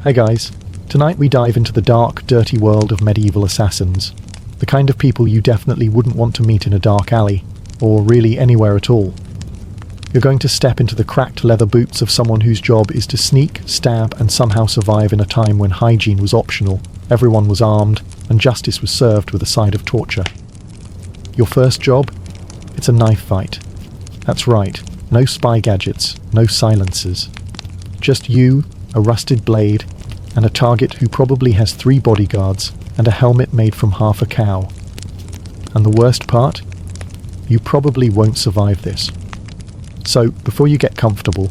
Hey guys, tonight we dive into the dark, dirty world of medieval assassins. The kind of people you definitely wouldn't want to meet in a dark alley, or really anywhere at all. You're going to step into the cracked leather boots of someone whose job is to sneak, stab, and somehow survive in a time when hygiene was optional, everyone was armed, and justice was served with a side of torture. Your first job? It's a knife fight. That's right, no spy gadgets, no silencers. Just you, a rusted blade, and a target who probably has 3 bodyguards and a helmet made from half a cow. And the worst part? You probably won't survive this. So, before you get comfortable,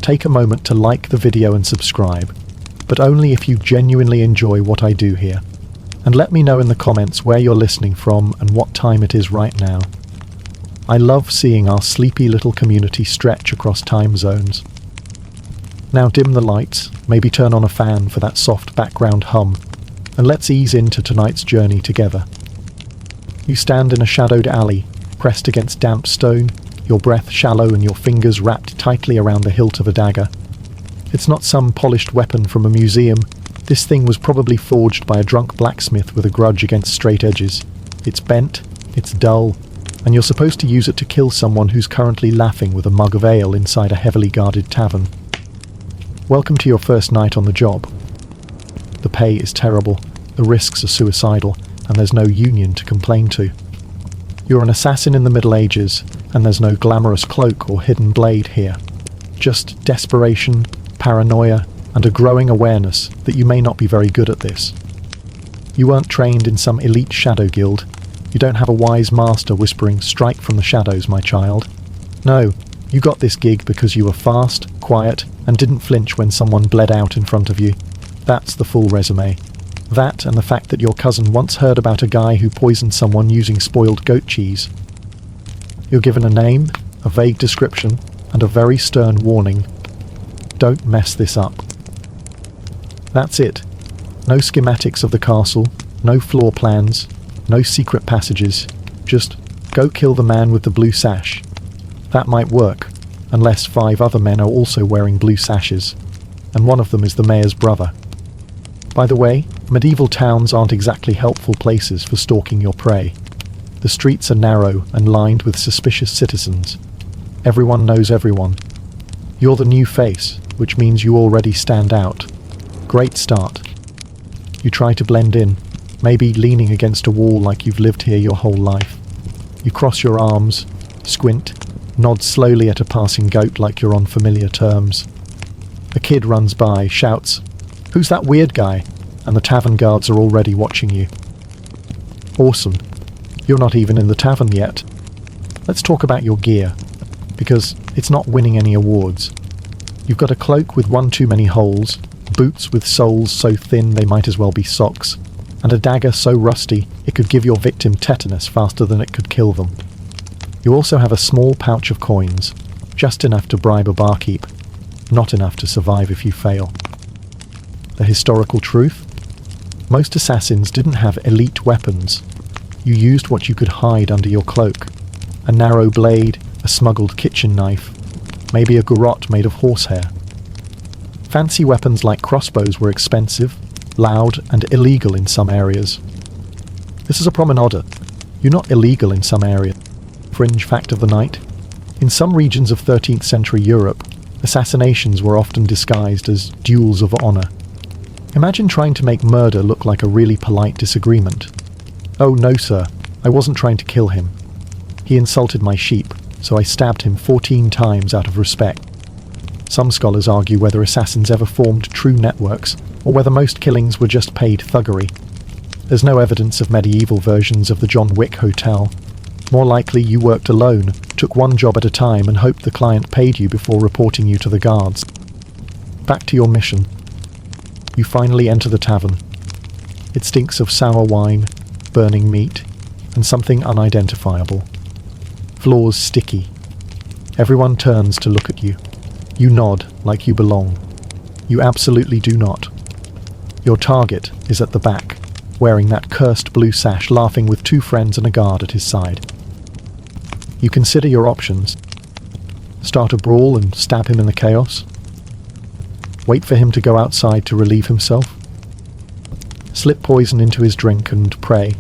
take a moment to like the video and subscribe, but only if you genuinely enjoy what I do here. And let me know in the comments where you're listening from and what time it is right now. I love seeing our sleepy little community stretch across time zones. Now dim the lights, maybe turn on a fan for that soft background hum, and let's ease into tonight's journey together. You stand in a shadowed alley, pressed against damp stone, your breath shallow and your fingers wrapped tightly around the hilt of a dagger. It's not some polished weapon from a museum. This thing was probably forged by a drunk blacksmith with a grudge against straight edges. It's bent, it's dull, and you're supposed to use it to kill someone who's currently laughing with a mug of ale inside a heavily guarded tavern. Welcome to your first night on the job. The pay is terrible, the risks are suicidal, and there's no union to complain to. You're an assassin in the Middle Ages, and there's no glamorous cloak or hidden blade here. Just desperation, paranoia, and a growing awareness that you may not be very good at this. You weren't trained in some elite shadow guild. You don't have a wise master whispering, "Strike from the shadows, my child." No, you got this gig because you were fast, quiet, and didn't flinch when someone bled out in front of you. That's the full resume. That and the fact that your cousin once heard about a guy who poisoned someone using spoiled goat cheese. You're given a name, a vague description, and a very stern warning. Don't mess this up. That's it. No schematics of the castle, no floor plans, no secret passages. Just go kill the man with the blue sash. That might work, unless 5 other men are also wearing blue sashes, and one of them is the mayor's brother. By the way, medieval towns aren't exactly helpful places for stalking your prey. The streets are narrow and lined with suspicious citizens. Everyone knows everyone. You're the new face, which means you already stand out. Great start. You try to blend in, maybe leaning against a wall like you've lived here your whole life. You cross your arms, squint, nod slowly at a passing goat like you're on familiar terms. A kid runs by, shouts, "Who's that weird guy?" and the tavern guards are already watching you. Awesome. You're not even in the tavern yet. Let's talk about your gear, because it's not winning any awards. You've got a cloak with one too many holes, boots with soles so thin they might as well be socks, and a dagger so rusty it could give your victim tetanus faster than it could kill them. You also have a small pouch of coins, just enough to bribe a barkeep, not enough to survive if you fail. The historical truth? Most assassins didn't have elite weapons. You used what you could hide under your cloak. A narrow blade, a smuggled kitchen knife, maybe a garrote made of horsehair. Fancy weapons like crossbows were expensive, loud, and illegal in some areas. This is a promenader. You're not illegal in some areas. Fringe fact of the night. In some regions of 13th century Europe, assassinations were often disguised as duels of honor. Imagine trying to make murder look like a really polite disagreement. "Oh no, sir, I wasn't trying to kill him. He insulted my sheep, so I stabbed him 14 times out of respect." Some scholars argue whether assassins ever formed true networks, or whether most killings were just paid thuggery. There's no evidence of medieval versions of the John Wick Hotel. More likely you worked alone, took one job at a time and hoped the client paid you before reporting you to the guards. Back to your mission. You finally enter the tavern. It stinks of sour wine, burning meat, and something unidentifiable. Floors sticky. Everyone turns to look at you. You nod like you belong. You absolutely do not. Your target is at the back, wearing that cursed blue sash, laughing with 2 friends and a guard at his side. You consider your options. Start a brawl and stab him in the chaos? Wait for him to go outside to relieve himself? Slip poison into his drink and pray?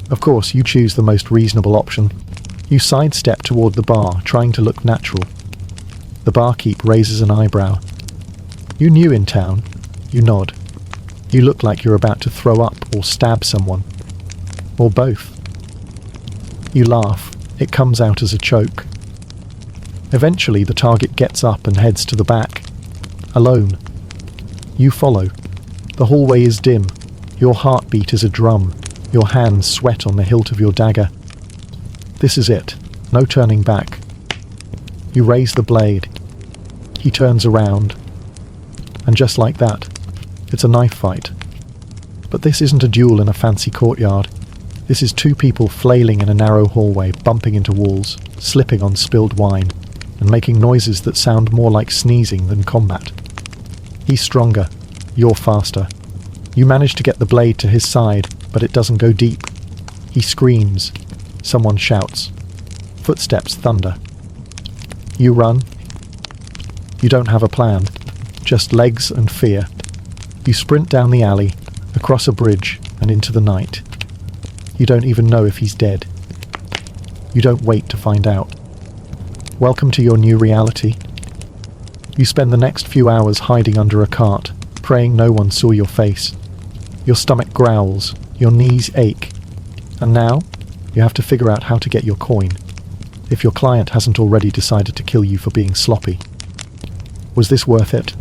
Of course, you choose the most reasonable option. You sidestep toward the bar, trying to look natural. The barkeep raises an eyebrow. You new in town? You nod. You look like you're about to throw up or stab someone. Or both. You laugh. It comes out as a choke. Eventually, the target gets up and heads to the back. Alone. You follow. The hallway is dim. Your heartbeat is a drum. Your hands sweat on the hilt of your dagger. This is it. No turning back. You raise the blade. He turns around. And just like that, it's a knife fight. But this isn't a duel in a fancy courtyard. This is two people flailing in a narrow hallway, bumping into walls, slipping on spilled wine, and making noises that sound more like sneezing than combat. He's stronger. You're faster. You manage to get the blade to his side, but it doesn't go deep. He screams. Someone shouts. Footsteps thunder. You run. You don't have a plan. Just legs and fear. You sprint down the alley, across a bridge, and into the night. You don't even know if he's dead. You don't wait to find out. Welcome to your new reality. You spend the next few hours hiding under a cart, praying no one saw your face. Your stomach growls, your knees ache. And now, you have to figure out how to get your coin, if your client hasn't already decided to kill you for being sloppy. Was this worth it?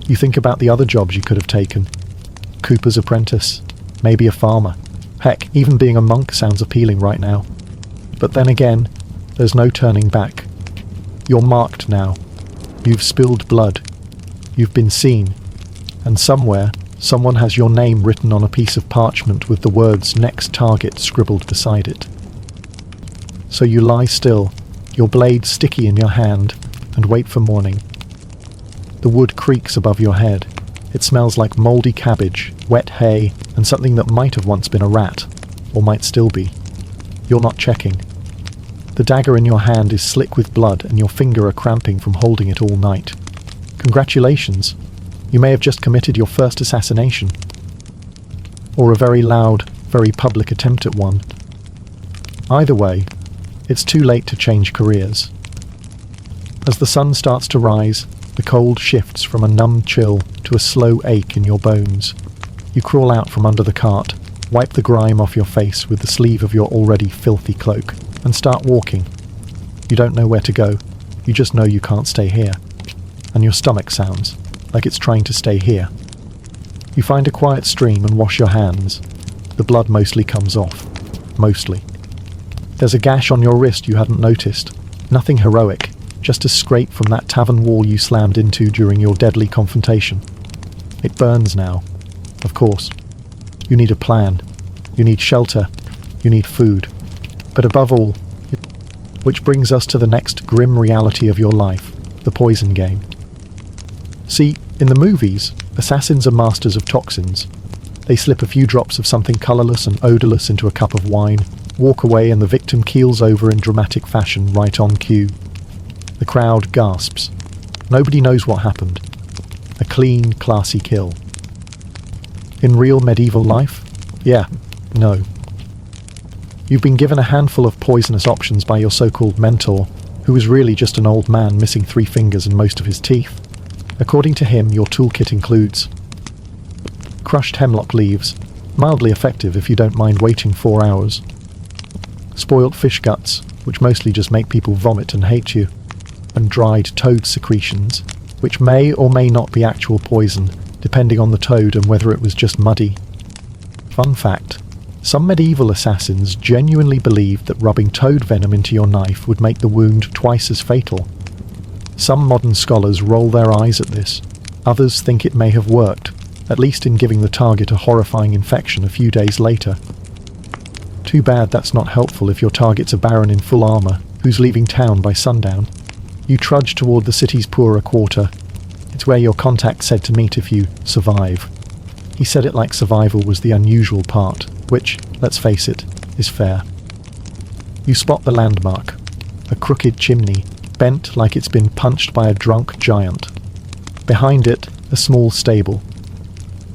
You think about the other jobs you could have taken. Cooper's apprentice, maybe a farmer. Heck, even being a monk sounds appealing right now. But then again, there's no turning back. You're marked now. You've spilled blood. You've been seen. And somewhere, someone has your name written on a piece of parchment with the words "next target" scribbled beside it. So you lie still, your blade sticky in your hand, and wait for morning. The wood creaks above your head. It smells like mouldy cabbage, wet hay, and something that might have once been a rat, or might still be. You're not checking. The dagger in your hand is slick with blood, and your finger are cramping from holding it all night. Congratulations! You may have just committed your first assassination. Or a very loud, very public attempt at one. Either way, it's too late to change careers. As the sun starts to rise, the cold shifts from a numb chill to a slow ache in your bones. You crawl out from under the cart, wipe the grime off your face with the sleeve of your already filthy cloak, and start walking. You don't know where to go, you just know you can't stay here. And your stomach sounds like it's trying to stay here. You find a quiet stream and wash your hands. The blood mostly comes off. Mostly. There's a gash on your wrist you hadn't noticed. Nothing heroic, just a scrape from that tavern wall you slammed into during your deadly confrontation. It burns now. Of course. You need a plan. You need shelter. You need food. But above all, which brings us to the next grim reality of your life, the poison game. See, in the movies, assassins are masters of toxins. They slip a few drops of something colourless and odourless into a cup of wine, walk away, and the victim keels over in dramatic fashion right on cue. The crowd gasps. Nobody knows what happened. A clean, classy kill. In real medieval life? Yeah, no. You've been given a handful of poisonous options by your so-called mentor, who was really just an old man missing 3 fingers and most of his teeth. According to him, your toolkit includes crushed hemlock leaves, mildly effective if you don't mind waiting 4 hours. Spoilt fish guts, which mostly just make people vomit and hate you. And dried toad secretions, which may or may not be actual poison, depending on the toad and whether it was just muddy. Fun fact, some medieval assassins genuinely believed that rubbing toad venom into your knife would make the wound twice as fatal. Some modern scholars roll their eyes at this. Others think it may have worked, at least in giving the target a horrifying infection a few days later. Too bad that's not helpful if your target's a baron in full armour, who's leaving town by sundown. You trudge toward the city's poorer quarter. It's where your contact said to meet if you survive. He said it like survival was the unusual part, which, let's face it, is fair. You spot the landmark, a crooked chimney, bent like it's been punched by a drunk giant. Behind it, a small stable.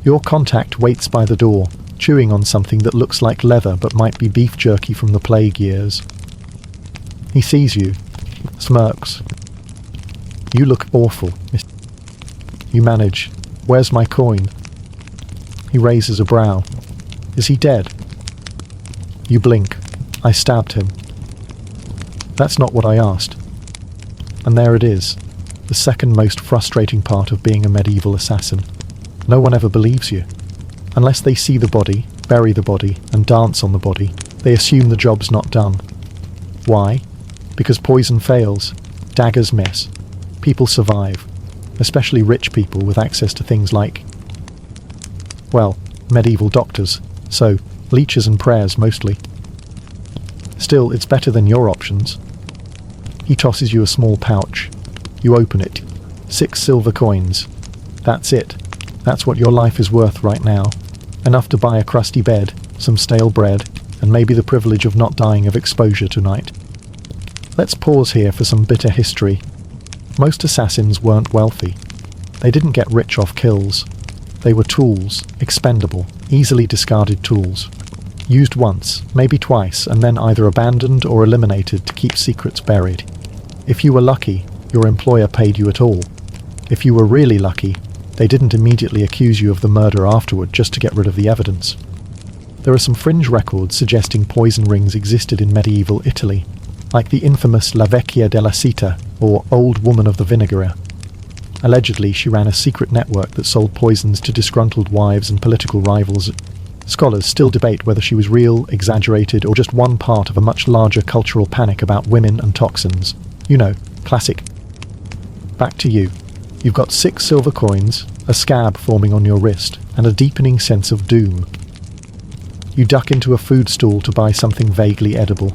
Your contact waits by the door, chewing on something that looks like leather but might be beef jerky from the plague years. He sees you, smirks. You look awful. You manage. Where's my coin? He raises a brow. Is he dead? You blink. I stabbed him. That's not what I asked. And there it is, the second most frustrating part of being a medieval assassin. No one ever believes you. Unless they see the body, bury the body, and dance on the body, they assume the job's not done. Why? Because poison fails, daggers miss, people survive, especially rich people with access to things like, well, medieval doctors, so leeches and prayers mostly. Still, it's better than your options. He tosses you a small pouch. You open it. 6 silver coins. That's it. That's what your life is worth right now. Enough to buy a crusty bed, some stale bread, and maybe the privilege of not dying of exposure tonight. Let's pause here for some bitter history. Most assassins weren't wealthy. They didn't get rich off kills. They were tools, expendable, easily discarded tools. Used once, maybe twice, and then either abandoned or eliminated to keep secrets buried. If you were lucky, your employer paid you at all. If you were really lucky, they didn't immediately accuse you of the murder afterward just to get rid of the evidence. There are some fringe records suggesting poison rings existed in medieval Italy, like the infamous La Vecchia della Sita, or Old Woman of the Vinegar. Allegedly, she ran a secret network that sold poisons to disgruntled wives and political rivals. Scholars still debate whether she was real, exaggerated, or just one part of a much larger cultural panic about women and toxins. You know, classic. Back to you. You've got 6 silver coins, a scab forming on your wrist, and a deepening sense of doom. You duck into a food stall to buy something vaguely edible.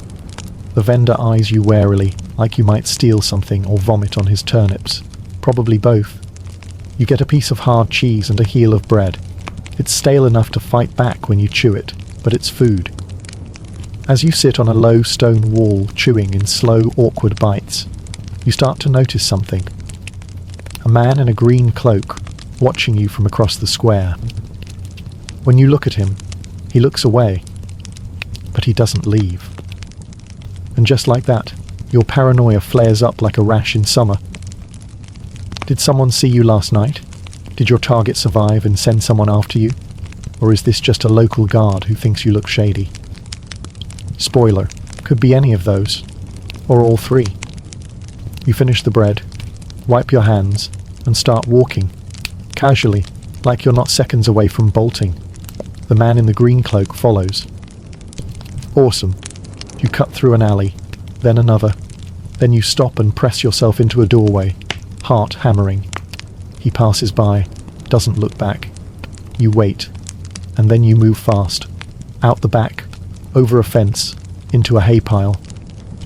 The vendor eyes you warily, like you might steal something or vomit on his turnips. Probably both. You get a piece of hard cheese and a heel of bread. It's stale enough to fight back when you chew it, but it's food. As you sit on a low stone wall chewing in slow, awkward bites, you start to notice something. A man in a green cloak, watching you from across the square. When you look at him, he looks away, but he doesn't leave. And just like that, your paranoia flares up like a rash in summer. Did someone see you last night? Did your target survive and send someone after you? Or is this just a local guard who thinks you look shady? Spoiler, could be any of those, or all 3. You finish the bread, wipe your hands, and start walking, casually, like you're not seconds away from bolting. The man in the green cloak follows. Awesome. You cut through an alley, then another. Then you stop and press yourself into a doorway, heart hammering. He passes by, doesn't look back. You wait, and then you move fast. Out the back, over a fence, into a hay pile.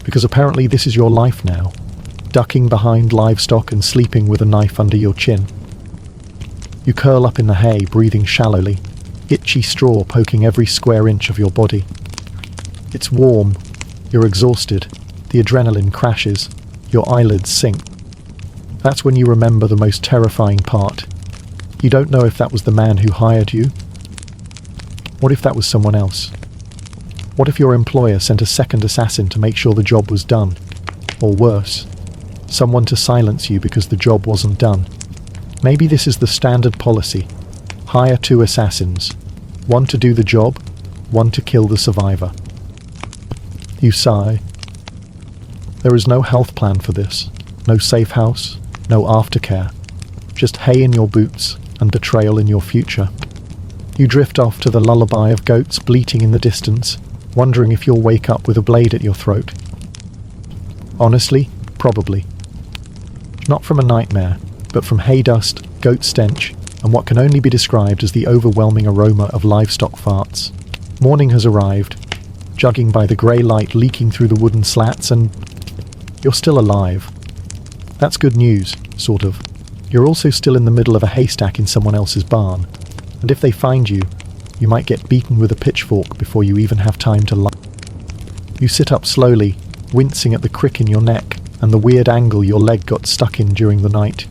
Because apparently this is your life now. Ducking behind livestock and sleeping with a knife under your chin. You curl up in the hay, breathing shallowly, itchy straw poking every square inch of your body. It's warm. You're exhausted. The adrenaline crashes. Your eyelids sink. That's when you remember the most terrifying part. You don't know if that was the man who hired you. What if that was someone else? What if your employer sent a second assassin to make sure the job was done? Or worse, someone to silence you because the job wasn't done. Maybe this is the standard policy. Hire 2 assassins. One to do the job, one to kill the survivor. You sigh. There is no health plan for this. No safe house, no aftercare. Just hay in your boots and betrayal in your future. You drift off to the lullaby of goats bleating in the distance, wondering if you'll wake up with a blade at your throat. Honestly, probably. Not from a nightmare, but from hay dust, goat stench, and what can only be described as the overwhelming aroma of livestock farts. Morning has arrived, jugging by the grey light leaking through the wooden slats, and you're still alive. That's good news, sort of. You're also still in the middle of a haystack in someone else's barn, and if they find you, you might get beaten with a pitchfork before you even have time to lie. You sit up slowly, wincing at the crick in your neck and the weird angle your leg got stuck in during the night.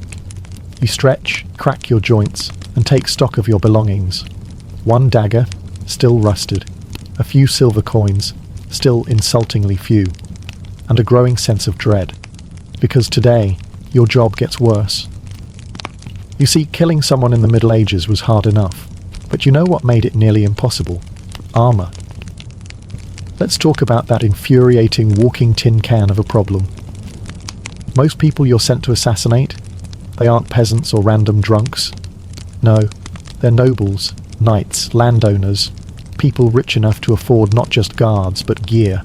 You You stretch, crack your joints, and take stock of your belongings. One dagger, still rusted. A few silver coins, still insultingly few. And a growing sense of dread. Because today, your job gets worse. You see, killing someone in the Middle Ages was hard enough. But you know what made it nearly impossible? Armor. Let's talk about that infuriating walking tin can of a problem. Most people you're sent to assassinate, they aren't peasants or random drunks. No, they're nobles, knights, landowners, people rich enough to afford not just guards, but gear.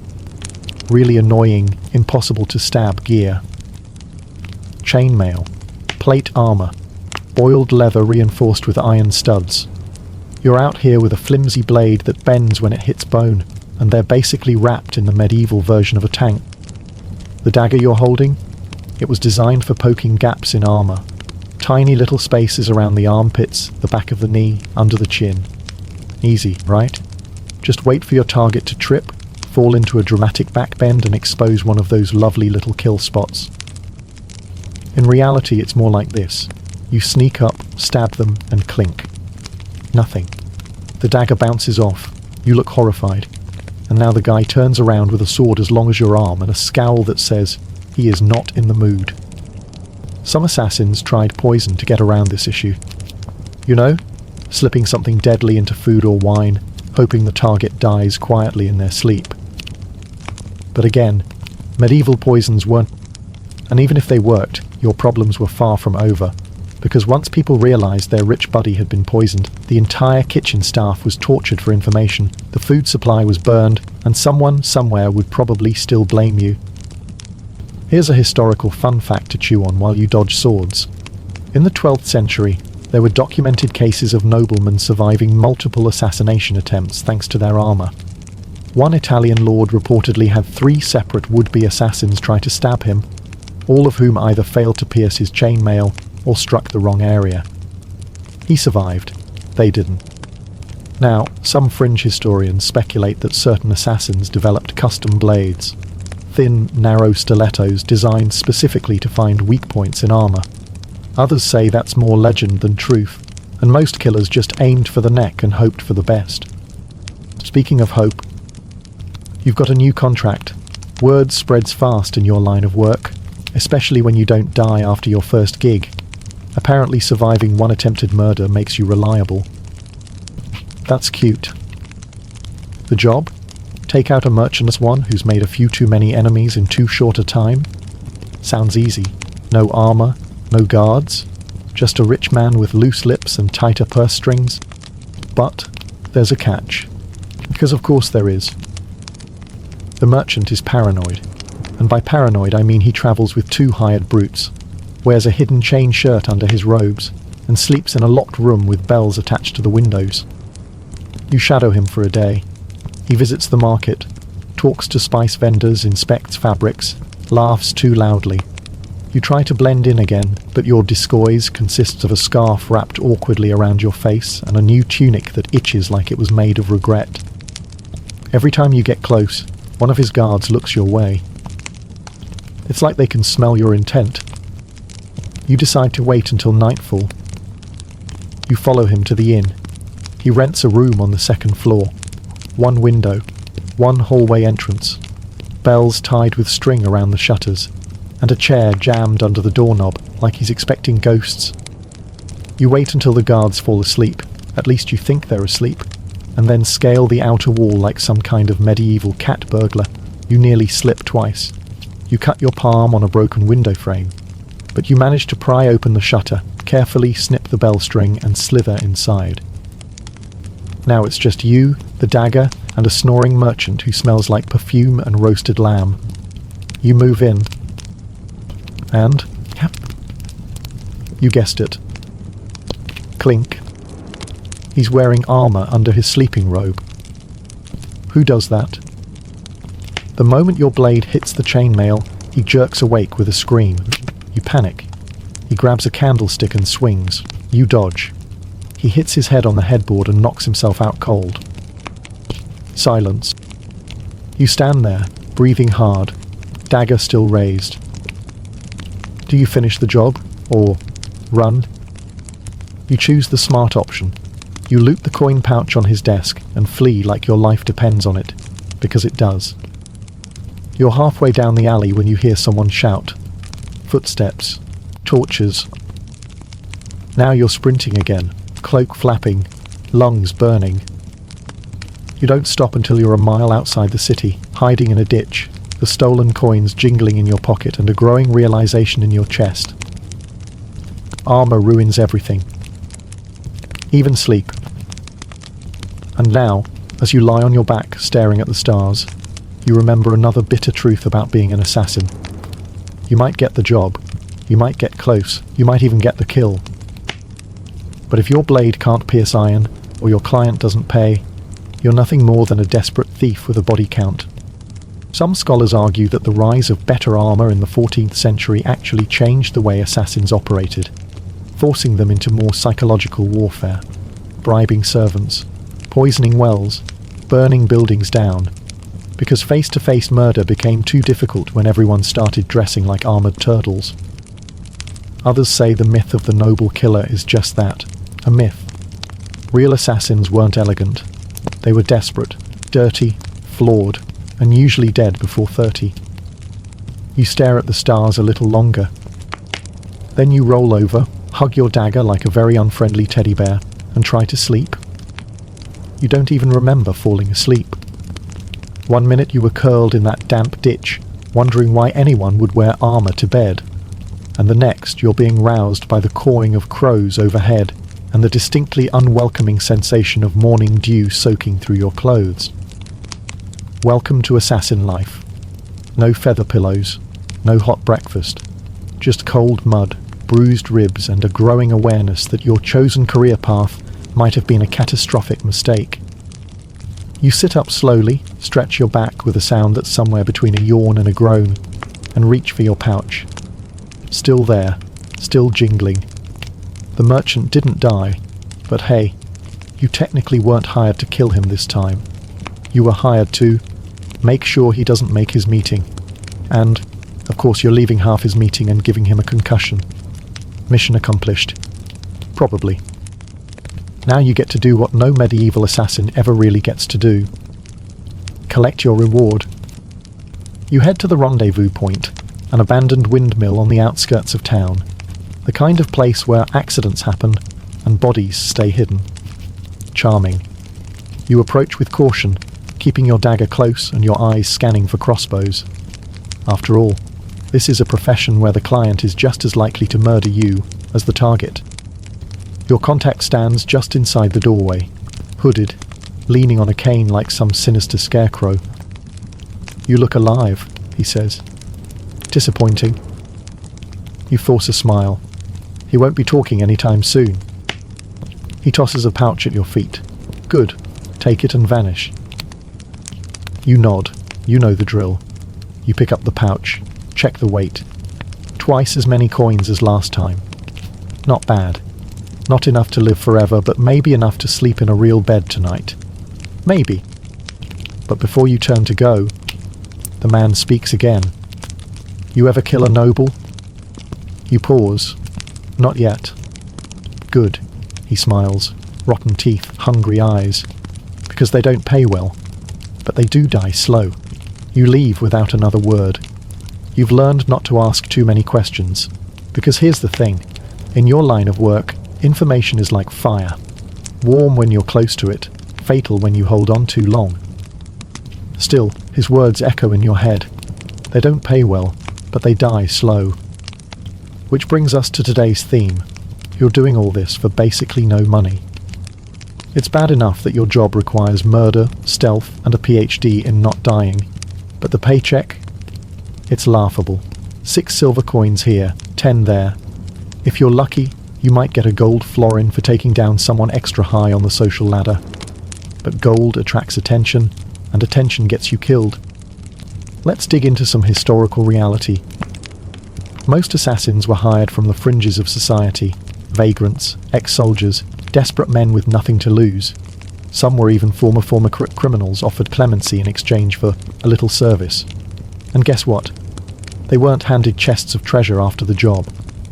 Really annoying, impossible to stab gear. Chainmail, plate armor, boiled leather reinforced with iron studs. You're out here with a flimsy blade that bends when it hits bone, and they're basically wrapped in the medieval version of a tank. The dagger you're holding? It was designed for poking gaps in armor. Tiny little spaces around the armpits, the back of the knee, under the chin. Easy, right? Just wait for your target to trip, fall into a dramatic backbend and expose one of those lovely little kill spots. In reality, it's more like this. You sneak up, stab them, and clink. Nothing. The dagger bounces off. You look horrified. And now the guy turns around with a sword as long as your arm and a scowl that says he is not in the mood. Some assassins tried poison to get around this issue. You know, slipping something deadly into food or wine, hoping the target dies quietly in their sleep. But again, medieval poisons weren't, and even if they worked, your problems were far from over, because once people realized their rich buddy had been poisoned, the entire kitchen staff was tortured for information, the food supply was burned, and someone somewhere would probably still blame you. Here's a historical fun fact to chew on while you dodge swords. In the 12th century, there were documented cases of noblemen surviving multiple assassination attempts thanks to their armor. One Italian lord reportedly had 3 separate would-be assassins try to stab him, all of whom either failed to pierce his chainmail or struck the wrong area. He survived. They didn't. Now, some fringe historians speculate that certain assassins developed custom blades, thin, narrow stilettos designed specifically to find weak points in armor. Others say that's more legend than truth, and most killers just aimed for the neck and hoped for the best. Speaking of hope, you've got a new contract. Word spreads fast in your line of work, especially when you don't die after your first gig. Apparently surviving one attempted murder makes you reliable. That's cute. The job? Take out a merciless one who's made a few too many enemies in too short a time? Sounds easy. No armor, no guards, just a rich man with loose lips and tighter purse strings. But there's a catch. Because of course there is. The merchant is paranoid. And by paranoid I mean he travels with 2 hired brutes, wears a hidden chain shirt under his robes, and sleeps in a locked room with bells attached to the windows. You shadow him for a day. He visits the market, talks to spice vendors, inspects fabrics, laughs too loudly. You try to blend in again, but your disguise consists of a scarf wrapped awkwardly around your face and a new tunic that itches like it was made of regret. Every time you get close, one of his guards looks your way. It's like they can smell your intent. You decide to wait until nightfall. You follow him to the inn. He rents a room on the 2nd floor. 1 window, 1 hallway entrance, bells tied with string around the shutters, and a chair jammed under the doorknob like he's expecting ghosts. You wait until the guards fall asleep, at least you think they're asleep, and then scale the outer wall like some kind of medieval cat burglar. You nearly slip twice. You cut your palm on a broken window frame, but you manage to pry open the shutter, carefully snip the bell string and slither inside. Now it's just you, the dagger, and a snoring merchant who smells like perfume and roasted lamb. You move in. And, yep, you guessed it. Clink. He's wearing armor under his sleeping robe. Who does that? The moment your blade hits the chainmail, he jerks awake with a scream. You panic. He grabs a candlestick and swings. You dodge. He hits his head on the headboard and knocks himself out cold. Silence. You stand there, breathing hard, dagger still raised. Do you finish the job, or Run? You choose the smart option. You loot the coin pouch on his desk and flee like your life depends on it, because it does. You're halfway down the alley when you hear someone shout. Footsteps. Torches. Now you're sprinting again, cloak flapping, lungs burning. You don't stop until you're a mile outside the city, hiding in a ditch, the stolen coins jingling in your pocket and a growing realization in your chest. Armor ruins everything. Even sleep. And now, as you lie on your back staring at the stars, you remember another bitter truth about being an assassin. You might get the job, you might get close, you might even get the kill. But if your blade can't pierce iron, or your client doesn't pay, you're nothing more than a desperate thief with a body count. Some scholars argue that the rise of better armor in the 14th century actually changed the way assassins operated, forcing them into more psychological warfare, bribing servants, poisoning wells, burning buildings down, because face-to-face murder became too difficult when everyone started dressing like armored turtles. Others say the myth of the noble killer is just that, a myth. Real assassins weren't elegant. They were desperate, dirty, flawed, and usually dead before 30. You stare at the stars a little longer. Then you roll over, hug your dagger like a very unfriendly teddy bear, and try to sleep. You don't even remember falling asleep. 1 minute you were curled in that damp ditch, wondering why anyone would wear armor to bed, and the next you're being roused by the cawing of crows overhead and the distinctly unwelcoming sensation of morning dew soaking through your clothes. Welcome to assassin life. No feather pillows, no hot breakfast, just cold mud, bruised ribs, and a growing awareness that your chosen career path might have been a catastrophic mistake. You sit up slowly, stretch your back with a sound that's somewhere between a yawn and a groan, and reach for your pouch. Still there, still jingling. The merchant didn't die, but hey, you technically weren't hired to kill him this time. You were hired to make sure he doesn't make his meeting. And, of course, you're leaving half his meeting and giving him a concussion. Mission accomplished. Probably. Now you get to do what no medieval assassin ever really gets to do. Collect your reward. You head to the rendezvous point, an abandoned windmill on the outskirts of town, the kind of place where accidents happen and bodies stay hidden. Charming. You approach with caution, keeping your dagger close and your eyes scanning for crossbows. After all, this is a profession where the client is just as likely to murder you as the target. Your contact stands just inside the doorway, hooded, leaning on a cane like some sinister scarecrow. "You look alive," he says. "Disappointing." You force a smile. He won't be talking anytime soon. He tosses a pouch at your feet. "Good. Take it and vanish." You nod. You know the drill. You pick up the pouch. Check the weight. Twice as many coins as last time. Not bad. Not enough to live forever, but maybe enough to sleep in a real bed tonight. Maybe. But before you turn to go, the man speaks again. "You ever kill a noble?" You pause. "Not yet." "Good," he smiles. Rotten teeth, hungry eyes. "Because they don't pay well. But they do die slow." You leave without another word. You've learned not to ask too many questions. Because here's the thing. In your line of work, information is like fire. Warm when you're close to it, fatal when you hold on too long. Still, his words echo in your head. They don't pay well, but they die slow. Which brings us to today's theme. You're doing all this for basically no money. It's bad enough that your job requires murder, stealth, and a PhD in not dying. But the paycheck? It's laughable. 6 silver coins here, 10 there. If you're lucky, you might get a gold florin for taking down someone extra high on the social ladder. But gold attracts attention, and attention gets you killed. Let's dig into some historical reality. Most assassins were hired from the fringes of society, vagrants, ex-soldiers, desperate men with nothing to lose. Some were even former criminals offered clemency in exchange for a little service. And guess what? They weren't handed chests of treasure after the job.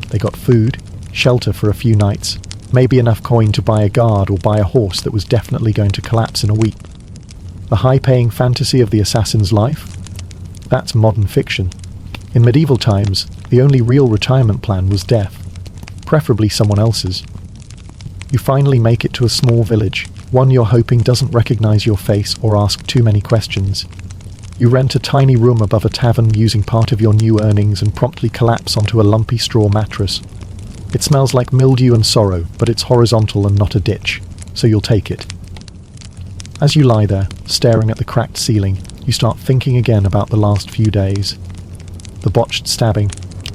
They got food, shelter for a few nights, maybe enough coin to buy a guard or buy a horse that was definitely going to collapse in a week. The high-paying fantasy of the assassin's life? That's modern fiction. In medieval times, the only real retirement plan was death, preferably someone else's. You finally make it to a small village, one you're hoping doesn't recognize your face or ask too many questions. You rent a tiny room above a tavern using part of your new earnings and promptly collapse onto a lumpy straw mattress. It smells like mildew and sorrow, but it's horizontal and not a ditch, so you'll take it. As you lie there, staring at the cracked ceiling, you start thinking again about the last few days. The botched stabbing,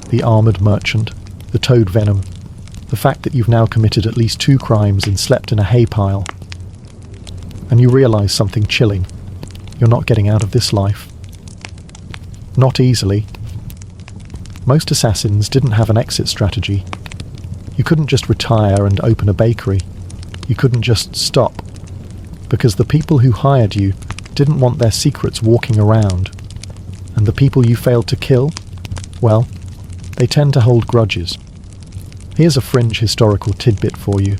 the armoured merchant, the toad venom, the fact that you've now committed at least 2 crimes and slept in a hay pile. And you realise something chilling. You're not getting out of this life. Not easily. Most assassins didn't have an exit strategy. You couldn't just retire and open a bakery. You couldn't just stop. Because the people who hired you didn't want their secrets walking around. And the people you failed to kill, well, they tend to hold grudges. Here's a fringe historical tidbit for you.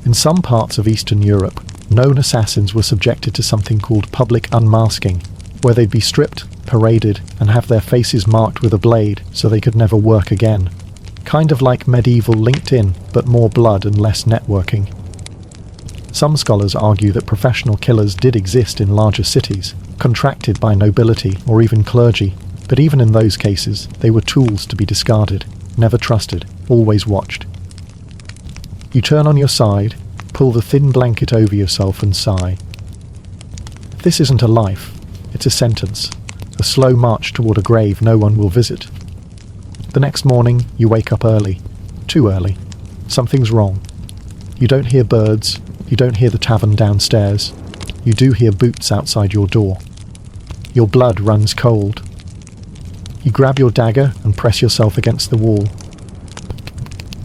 In some parts of Eastern Europe, known assassins were subjected to something called public unmasking, where they'd be stripped, paraded, and have their faces marked with a blade so they could never work again. Kind of like medieval LinkedIn, but more blood and less networking. Some scholars argue that professional killers did exist in larger cities, contracted by nobility or even clergy, but even in those cases, they were tools to be discarded, never trusted, always watched. You turn on your side, pull the thin blanket over yourself and sigh. This isn't a life, it's a sentence, a slow march toward a grave no one will visit. The next morning, you wake up early. Too early. Something's wrong. You don't hear birds, you don't hear the tavern downstairs. You do hear boots outside your door. Your blood runs cold. You grab your dagger and press yourself against the wall.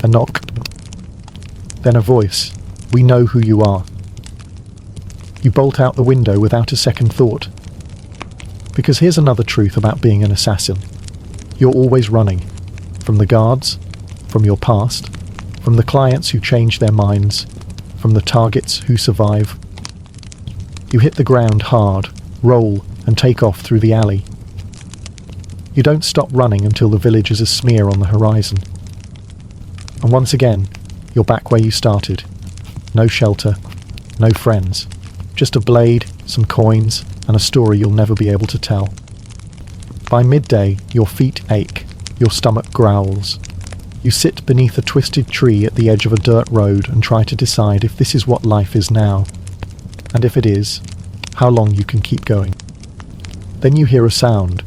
A knock. Then a voice. We know who you are. You bolt out the window without a second thought. Because here's another truth about being an assassin. You're always running. From the guards, from your past, from the clients who change their minds, from the targets who survive. You hit the ground hard, roll, and take off through the alley. You don't stop running until the village is a smear on the horizon. And once again, you're back where you started. No shelter, no friends. Just a blade, some coins, and a story you'll never be able to tell. By midday, your feet ache, your stomach growls. You sit beneath a twisted tree at the edge of a dirt road and try to decide if this is what life is now. And if it is, how long you can keep going. Then you hear a sound.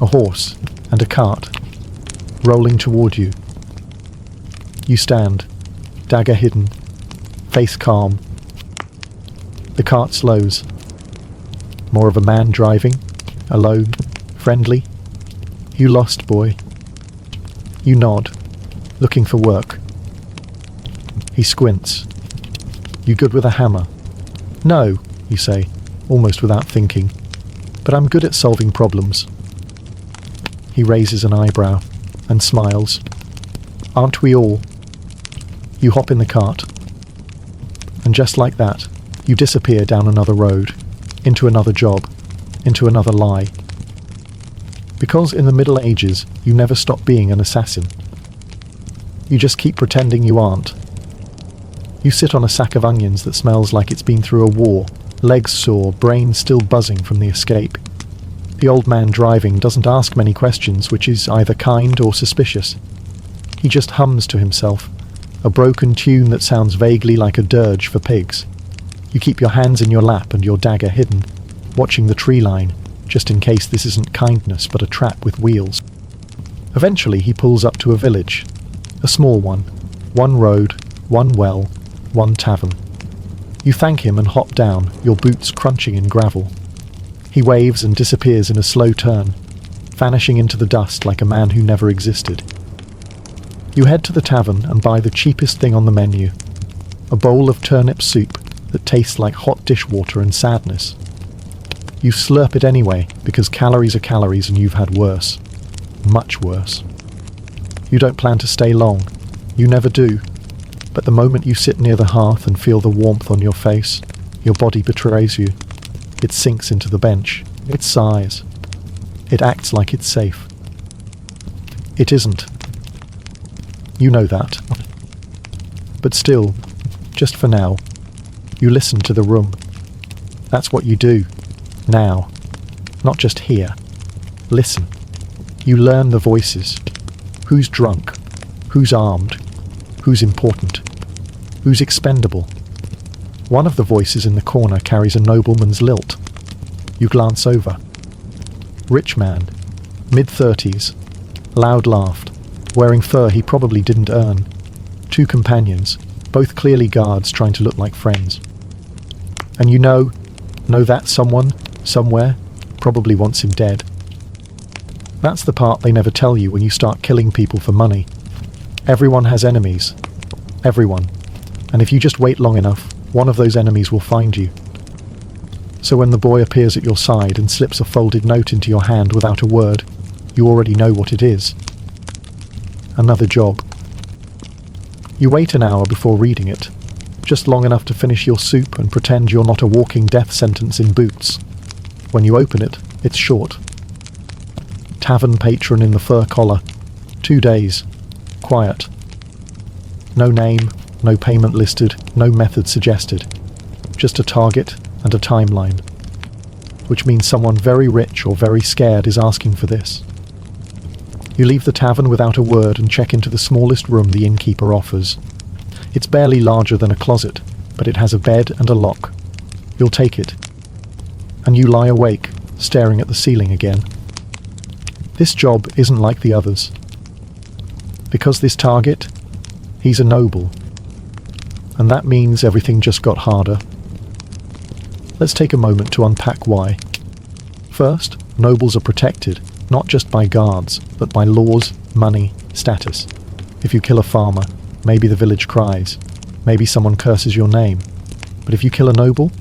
A horse and a cart, rolling toward you. You stand, dagger hidden, face calm. The cart slows. More of a man driving, alone, friendly. You lost, boy. You nod, looking for work. He squints. You good with a hammer? No, you say, almost without thinking. But I'm good at solving problems. He raises an eyebrow and smiles. Aren't we all? You hop in the cart. And just like that, you disappear down another road, into another job, into another lie. Because in the Middle Ages, you never stop being an assassin. You just keep pretending you aren't. You sit on a sack of onions that smells like it's been through a war, legs sore, brain still buzzing from the escape. The old man driving doesn't ask many questions, which is either kind or suspicious. He just hums to himself, a broken tune that sounds vaguely like a dirge for pigs. You keep your hands in your lap and your dagger hidden, watching the tree line, just in case this isn't kindness but a trap with wheels. Eventually he pulls up to a village, a small one, one road, one well, one tavern. You thank him and hop down, your boots crunching in gravel. He waves and disappears in a slow turn, vanishing into the dust like a man who never existed. You head to the tavern and buy the cheapest thing on the menu, a bowl of turnip soup that tastes like hot dishwater and sadness. You slurp it anyway, because calories are calories and you've had worse. Much worse. You don't plan to stay long. You never do. But the moment you sit near the hearth and feel the warmth on your face, your body betrays you. It sinks into the bench. It sighs. It acts like it's safe. It isn't. You know that. But still, just for now, you listen to the room. That's what you do. Now. Not just hear. Listen. You learn the voices. Who's drunk? Who's armed? Who's important? Who's expendable? One of the voices in the corner carries a nobleman's lilt. You glance over. Rich man, mid-30s, loud-laughed, wearing fur he probably didn't earn. 2 companions, both clearly guards trying to look like friends. And you know that someone, somewhere, probably wants him dead. That's the part they never tell you when you start killing people for money. Everyone has enemies. Everyone. And if you just wait long enough, one of those enemies will find you. So when the boy appears at your side and slips a folded note into your hand without a word, you already know what it is. Another job. You wait an hour before reading it, just long enough to finish your soup and pretend you're not a walking death sentence in boots. When you open it, it's short. Tavern patron in the fur collar. 2 days. Quiet. No name, no payment listed, no method suggested. Just a target and a timeline. Which means someone very rich or very scared is asking for this. You leave the tavern without a word and check into the smallest room the innkeeper offers. It's barely larger than a closet, but it has a bed and a lock. You'll take it. And you lie awake, staring at the ceiling again. This job isn't like the others. Because this target, he's a noble. And that means everything just got harder. Let's take a moment to unpack why. First, nobles are protected, not just by guards, but by laws, money, status. If you kill a farmer, maybe the village cries, maybe someone curses your name. But if you kill a noble,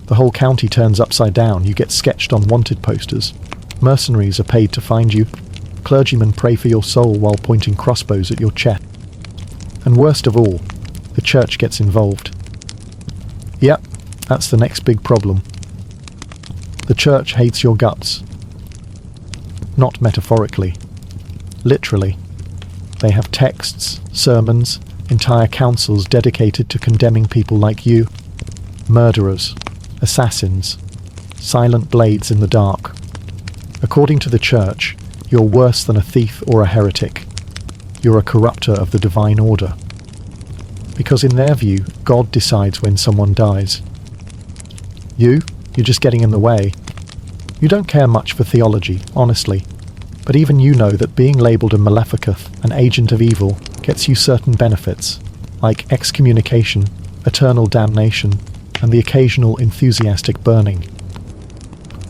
the whole county turns upside down, you get sketched on wanted posters. Mercenaries are paid to find you. Clergymen pray for your soul while pointing crossbows at your chest. And worst of all, the church gets involved. Yep, that's the next big problem. The church hates your guts. Not metaphorically. Literally. They have texts, sermons, entire councils dedicated to condemning people like you. Murderers, assassins, silent blades in the dark. According to the church, you're worse than a thief or a heretic. You're a corrupter of the divine order. Because in their view, God decides when someone dies. You're just getting in the way. You don't care much for theology, honestly. But even you know that being labelled a maleficeth, an agent of evil, gets you certain benefits, like excommunication, eternal damnation, and the occasional enthusiastic burning.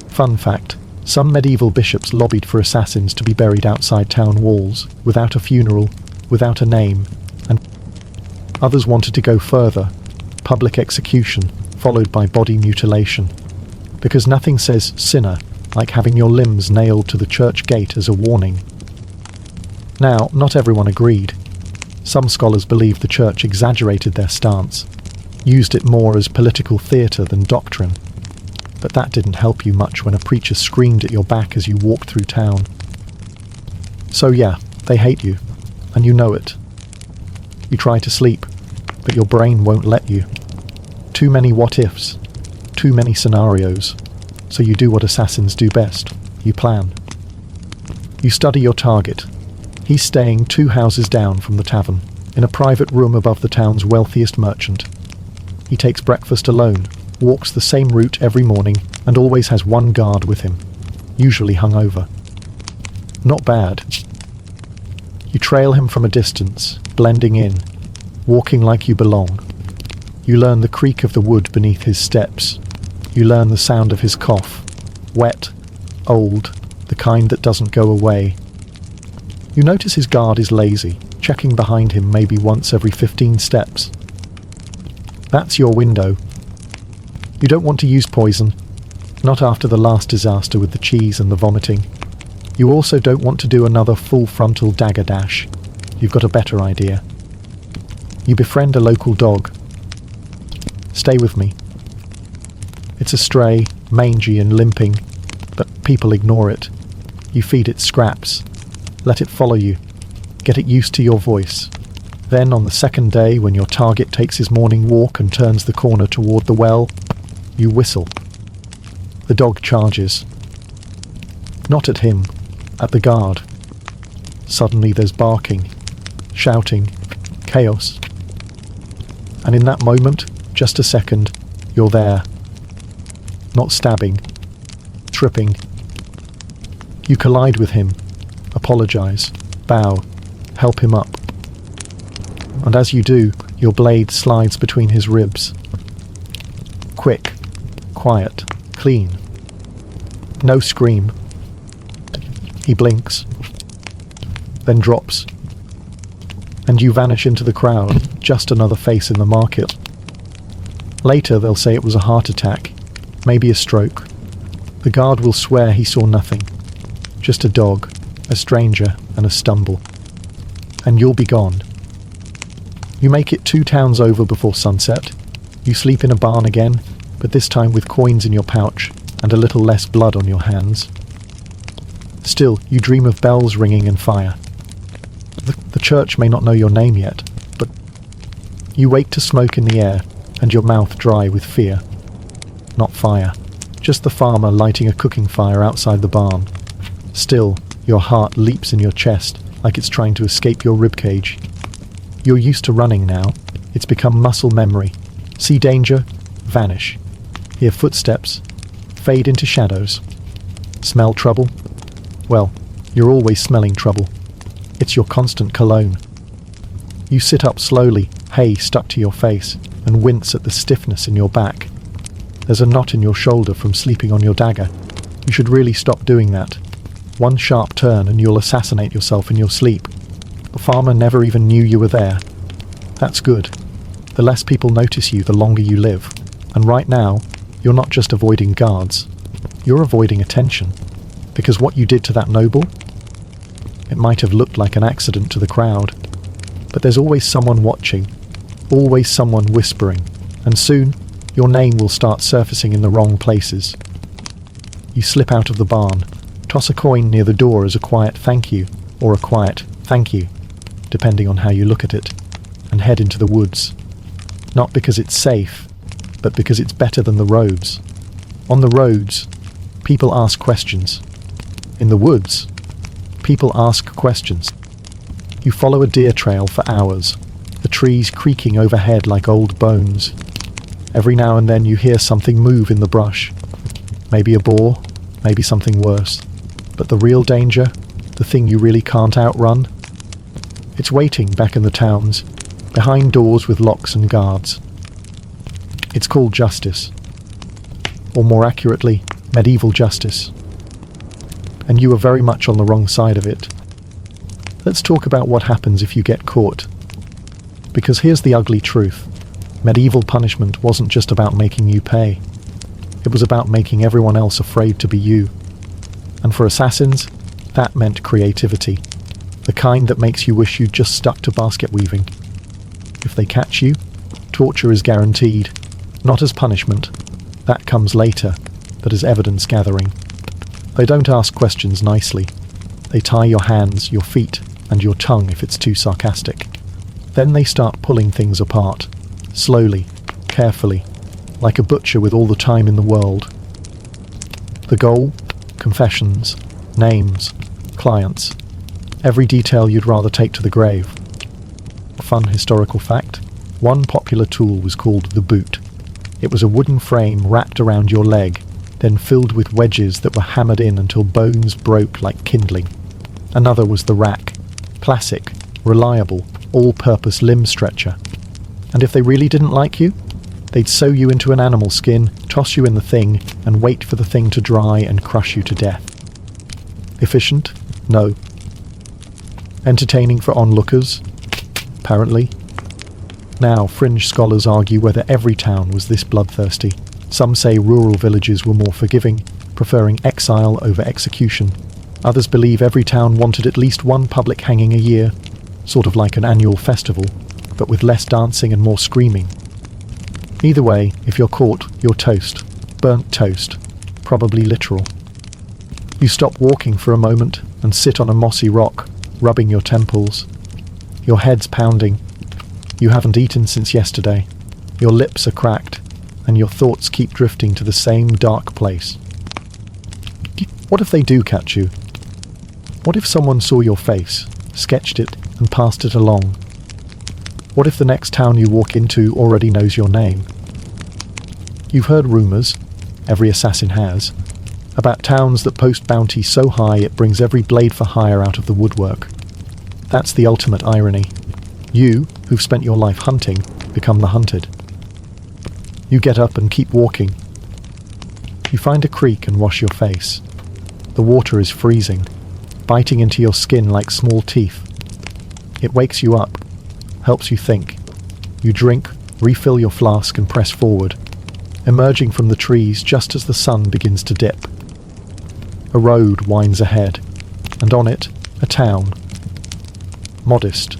Fun fact. Some medieval bishops lobbied for assassins to be buried outside town walls, without a funeral, without a name, and others wanted to go further, public execution, followed by body mutilation. Because nothing says sinner like having your limbs nailed to the church gate as a warning. Now, not everyone agreed. Some scholars believe the church exaggerated their stance, used it more as political theatre than doctrine. But that didn't help you much when a preacher screamed at your back as you walked through town. So yeah, they hate you, and you know it. You try to sleep, but your brain won't let you. Too many what-ifs, too many scenarios, so you do what assassins do best. You plan. You study your target. He's staying 2 houses down from the tavern, in a private room above the town's wealthiest merchant. He takes breakfast alone, walks the same route every morning, and always has 1 guard with him, usually hungover. Not bad. You trail him from a distance, blending in, walking like you belong. You learn the creak of the wood beneath his steps. You learn the sound of his cough, wet, old, the kind that doesn't go away. You notice his guard is lazy, checking behind him maybe once every 15 steps. That's your window. You don't want to use poison, not after the last disaster with the cheese and the vomiting. You also don't want to do another full frontal dagger dash. You've got a better idea. You befriend a local dog. Stay with me. It's a stray, mangy and limping, but people ignore it. You feed it scraps. Let it follow you. Get it used to your voice. Then, on the second day, when your target takes his morning walk and turns the corner toward the well, you whistle. The dog charges. Not at him, at the guard. Suddenly there's barking, shouting, chaos. And in that moment, just a second, you're there. Not stabbing, tripping. You collide with him, apologize, bow, help him up. And as you do, your blade slides between his ribs. Quick, quiet, clean. No scream. He blinks, then drops. And you vanish into the crowd, just another face in the market. Later they'll say it was a heart attack, maybe a stroke. The guard will swear he saw nothing. Just a dog, a stranger, and a stumble. And you'll be gone. You make it 2 towns over before sunset. You sleep in a barn again, but this time with coins in your pouch and a little less blood on your hands. Still, you dream of bells ringing and fire. The church may not know your name yet, but you wake to smoke in the air and your mouth dry with fear. Not fire, just the farmer lighting a cooking fire outside the barn. Still, your heart leaps in your chest like it's trying to escape your ribcage. You're used to running now. It's become muscle memory. See danger, vanish. Hear footsteps, fade into shadows. Smell trouble? Well, you're always smelling trouble. It's your constant cologne. You sit up slowly, hay stuck to your face, and wince at the stiffness in your back. There's a knot in your shoulder from sleeping on your dagger. You should really stop doing that. One sharp turn and you'll assassinate yourself in your sleep. The farmer never even knew you were there. That's good. The less people notice you, the longer you live. And right now, you're not just avoiding guards. You're avoiding attention. Because what you did to that noble, it might have looked like an accident to the crowd. But there's always someone watching. Always someone whispering. And soon, your name will start surfacing in the wrong places. You slip out of the barn, toss a coin near the door as a quiet thank you, or a quiet thank you, depending on how you look at it, and head into the woods. Not because it's safe, but because it's better than the roads. On the roads, people ask questions. In the woods, people ask questions. You follow a deer trail for hours, the trees creaking overhead like old bones. Every now and then you hear something move in the brush. Maybe a boar, maybe something worse. But the real danger, the thing you really can't outrun, it's waiting back in the towns, behind doors with locks and guards. It's called justice. Or more accurately, medieval justice. And you are very much on the wrong side of it. Let's talk about what happens if you get caught. Because here's the ugly truth. Medieval punishment wasn't just about making you pay. It was about making everyone else afraid to be you. And for assassins, that meant creativity. The kind that makes you wish you'd just stuck to basket weaving. If they catch you, torture is guaranteed. Not as punishment. That comes later, but as evidence gathering. They don't ask questions nicely. They tie your hands, your feet, and your tongue if it's too sarcastic. Then they start pulling things apart. Slowly, carefully, like a butcher with all the time in the world. The goal? Confessions, names, clients, every detail you'd rather take to the grave. A fun historical fact, one popular tool was called the boot. It was a wooden frame wrapped around your leg, then filled with wedges that were hammered in until bones broke like kindling. Another was the rack, classic, reliable, all-purpose limb stretcher. And if they really didn't like you, they'd sew you into an animal skin, toss you in the thing, and wait for the thing to dry and crush you to death. Efficient? No. Entertaining for onlookers? Apparently. Now, fringe scholars argue whether every town was this bloodthirsty. Some say rural villages were more forgiving, preferring exile over execution. Others believe every town wanted at least one public hanging a year, sort of like an annual festival. but with less dancing and more screaming. Either way, if you're caught, you're toast. Burnt toast. Probably literal. You stop walking for a moment and sit on a mossy rock, rubbing your temples. Your head's pounding. You haven't eaten since yesterday. Your lips are cracked, and your thoughts keep drifting to the same dark place. What if they do catch you? What if someone saw your face, sketched it, and passed it along? What if the next town you walk into already knows your name? You've heard rumours, every assassin has, about towns that post bounty so high it brings every blade for hire out of the woodwork. That's the ultimate irony. You, who've spent your life hunting, become the hunted. You get up and keep walking. You find a creek and wash your face. The water is freezing, biting into your skin like small teeth. It wakes you up, helps you think. You drink, refill your flask and press forward, emerging from the trees just as the sun begins to dip. A road winds ahead, and on it, a town. Modest,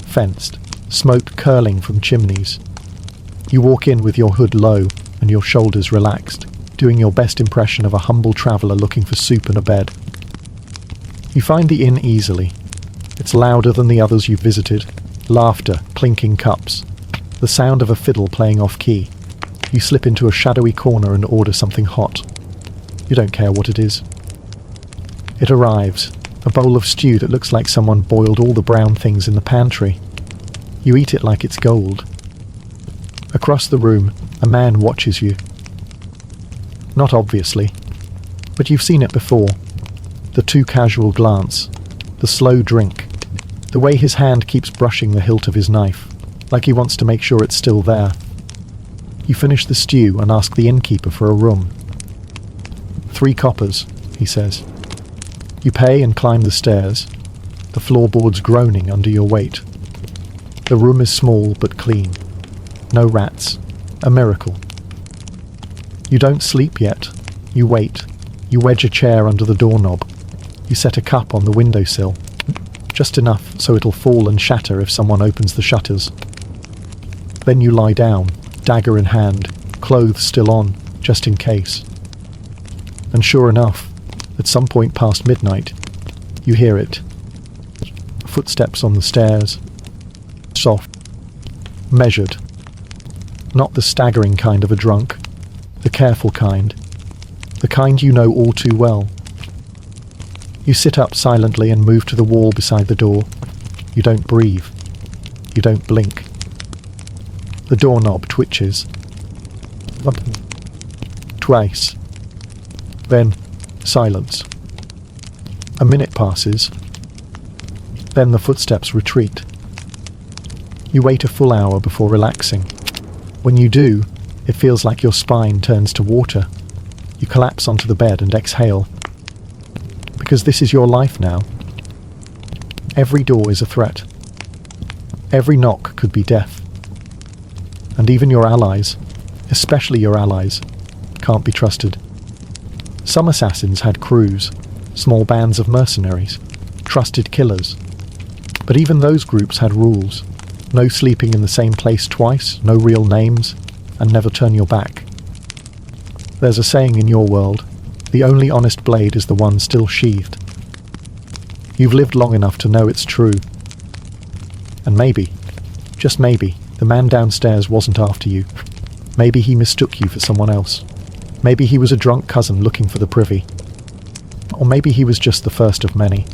fenced, smoke curling from chimneys. You walk in with your hood low and your shoulders relaxed, doing your best impression of a humble traveller looking for soup and a bed. You find the inn easily. It's louder than the others you've visited. Laughter, clinking cups, the sound of a fiddle playing off-key. You slip into a shadowy corner and order something hot. You don't care what it is. It arrives, a bowl of stew that looks like someone boiled all the brown things in the pantry. You eat it like it's gold. Across the room, a man watches you. Not obviously, but you've seen it before. The too casual glance, the slow drink, the way his hand keeps brushing the hilt of his knife, like he wants to make sure it's still there. You finish the stew and ask the innkeeper for a room. 3 coppers, he says. You pay and climb the stairs, the floorboards groaning under your weight. The room is small but clean. No rats. A miracle. You don't sleep yet. You wait. You wedge a chair under the doorknob. You set a cup on the windowsill, just enough so it'll fall and shatter if someone opens the shutters. Then you lie down, dagger in hand, clothes still on, just in case. And sure enough, at some point past midnight, you hear it. Footsteps on the stairs. Soft. Measured. Not the staggering kind of a drunk. The careful kind. The kind you know all too well. You sit up silently and move to the wall beside the door. You don't breathe. You don't blink. The doorknob twitches. Twice. Then, silence. A minute passes. Then the footsteps retreat. You wait a full hour before relaxing. When you do, it feels like your spine turns to water. You collapse onto the bed and exhale. Because this is your life now. Every door is a threat. Every knock could be death. And even your allies, especially your allies, can't be trusted. Some assassins had crews, small bands of mercenaries, trusted killers. But even those groups had rules. No sleeping in the same place twice, no real names, and never turn your back. There's a saying in your world, the only honest blade is the one still sheathed. You've lived long enough to know it's true. And maybe, just maybe, the man downstairs wasn't after you. Maybe he mistook you for someone else. Maybe he was a drunk cousin looking for the privy. Or maybe he was just the first of many.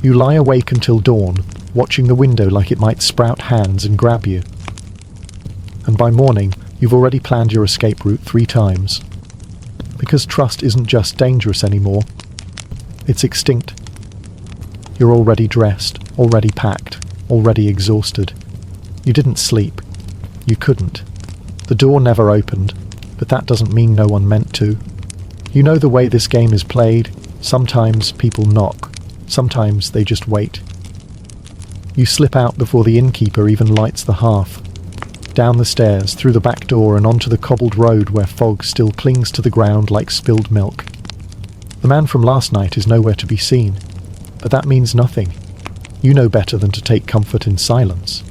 You lie awake until dawn, watching the window like it might sprout hands and grab you. And by morning, you've already planned your escape route 3 times. Because trust isn't just dangerous anymore, it's extinct. You're already dressed, already packed, already exhausted. You didn't sleep. You couldn't. The door never opened, but that doesn't mean no one meant to. You know the way this game is played. Sometimes people knock. Sometimes they just wait. You slip out before the innkeeper even lights the hearth. Down the stairs, through the back door and onto the cobbled road where fog still clings to the ground like spilled milk. The man from last night is nowhere to be seen, but that means nothing. You know better than to take comfort in silence.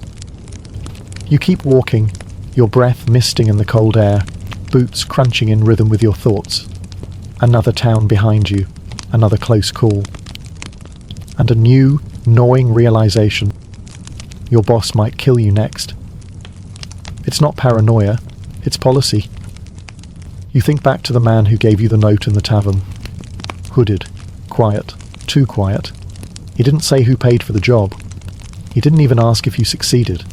You keep walking, your breath misting in the cold air, boots crunching in rhythm with your thoughts. Another town behind you, another close call. And a new, gnawing realization. Your boss might kill you next. It's not paranoia, it's policy. You think back to the man who gave you the note in the tavern. Hooded, quiet, too quiet. He didn't say who paid for the job. He didn't even ask if you succeeded.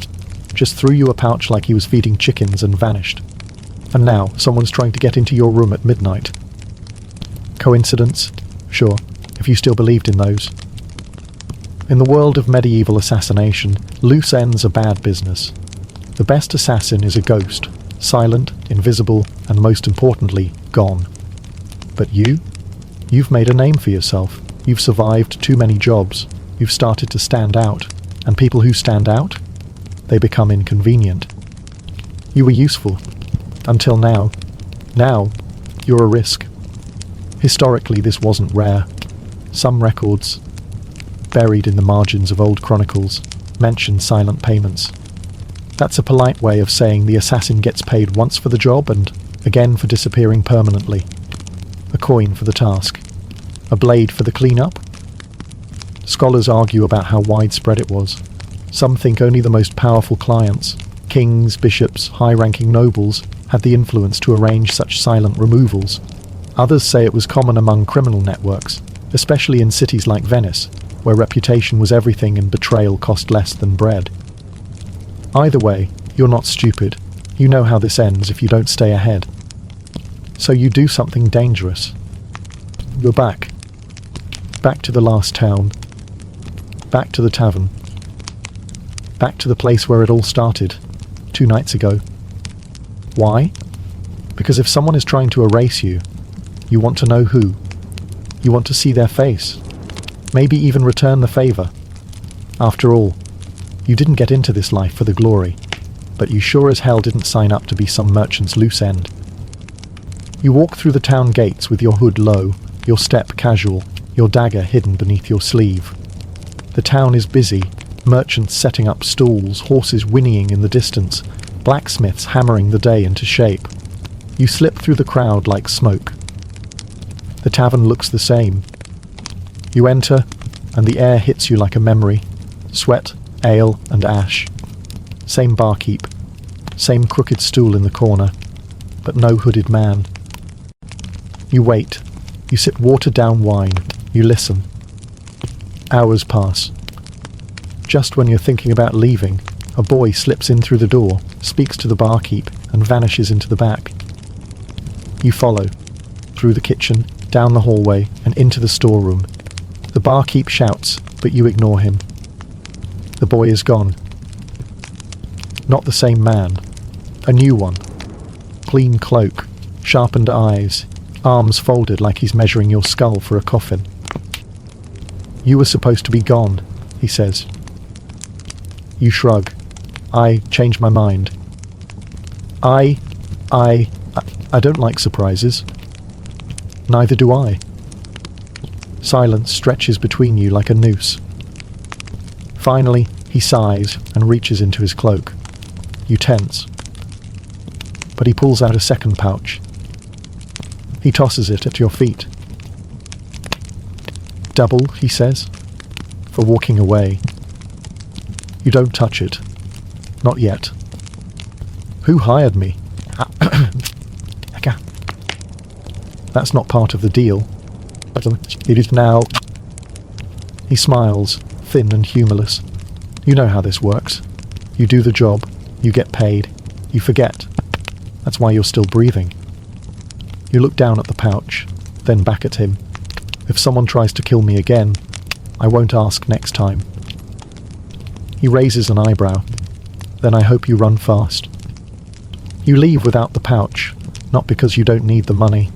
Just threw you a pouch like he was feeding chickens and vanished. And now someone's trying to get into your room at midnight. Coincidence? Sure, if you still believed in those. In the world of medieval assassination, loose ends are bad business. The best assassin is a ghost, silent, invisible, and most importantly, gone. But you've made a name for yourself. You've survived too many jobs. You've started to stand out. And people who stand out? They become inconvenient. You were useful. Until now. Now, you're a risk. Historically, this wasn't rare. Some records, buried in the margins of old chronicles, mention silent payments. That's a polite way of saying the assassin gets paid once for the job and again for disappearing permanently. A coin for the task. A blade for the clean-up. Scholars argue about how widespread it was. Some think only the most powerful clients, kings, bishops, high-ranking nobles, had the influence to arrange such silent removals. Others say it was common among criminal networks, especially in cities like Venice, where reputation was everything and betrayal cost less than bread. Either way, you're not stupid. You know how this ends if you don't stay ahead. So you do something dangerous. You're back. Back to the last town. Back to the tavern. Back to the place where it all started, 2 nights ago. Why? Because if someone is trying to erase you, you want to know who. You want to see their face. Maybe even return the favor. After all, you didn't get into this life for the glory, but you sure as hell didn't sign up to be some merchant's loose end. You walk through the town gates with your hood low, your step casual, your dagger hidden beneath your sleeve. The town is busy, merchants setting up stalls, horses whinnying in the distance, blacksmiths hammering the day into shape. You slip through the crowd like smoke. The tavern looks the same. You enter, and the air hits you like a memory. Sweat, ale, and ash. Same barkeep. Same crooked stool in the corner. But no hooded man. You wait. You sip watered-down wine. You listen. Hours pass. Just when you're thinking about leaving, a boy slips in through the door, speaks to the barkeep, and vanishes into the back. You follow. Through the kitchen, down the hallway, and into the storeroom. The barkeep shouts, but you ignore him. The boy is gone. Not the same man. A new one. Clean cloak, sharpened eyes, arms folded like he's measuring your skull for a coffin. You were supposed to be gone, he says. You shrug. I change my mind. I don't like surprises. Neither do I. Silence stretches between you like a noose. Finally, he sighs and reaches into his cloak. You tense. But he pulls out a second pouch. He tosses it at your feet. Double, he says, for walking away. You don't touch it. Not yet. Who hired me? That's not part of the deal. It is now. He smiles, thin and humorless. You know how this works. You do the job, you get paid, you forget. That's why you're still breathing. You look down at the pouch, then back at him. If someone tries to kill me again, I won't ask next time. He raises an eyebrow. Then I hope you run fast. You leave without the pouch, not because you don't need the money,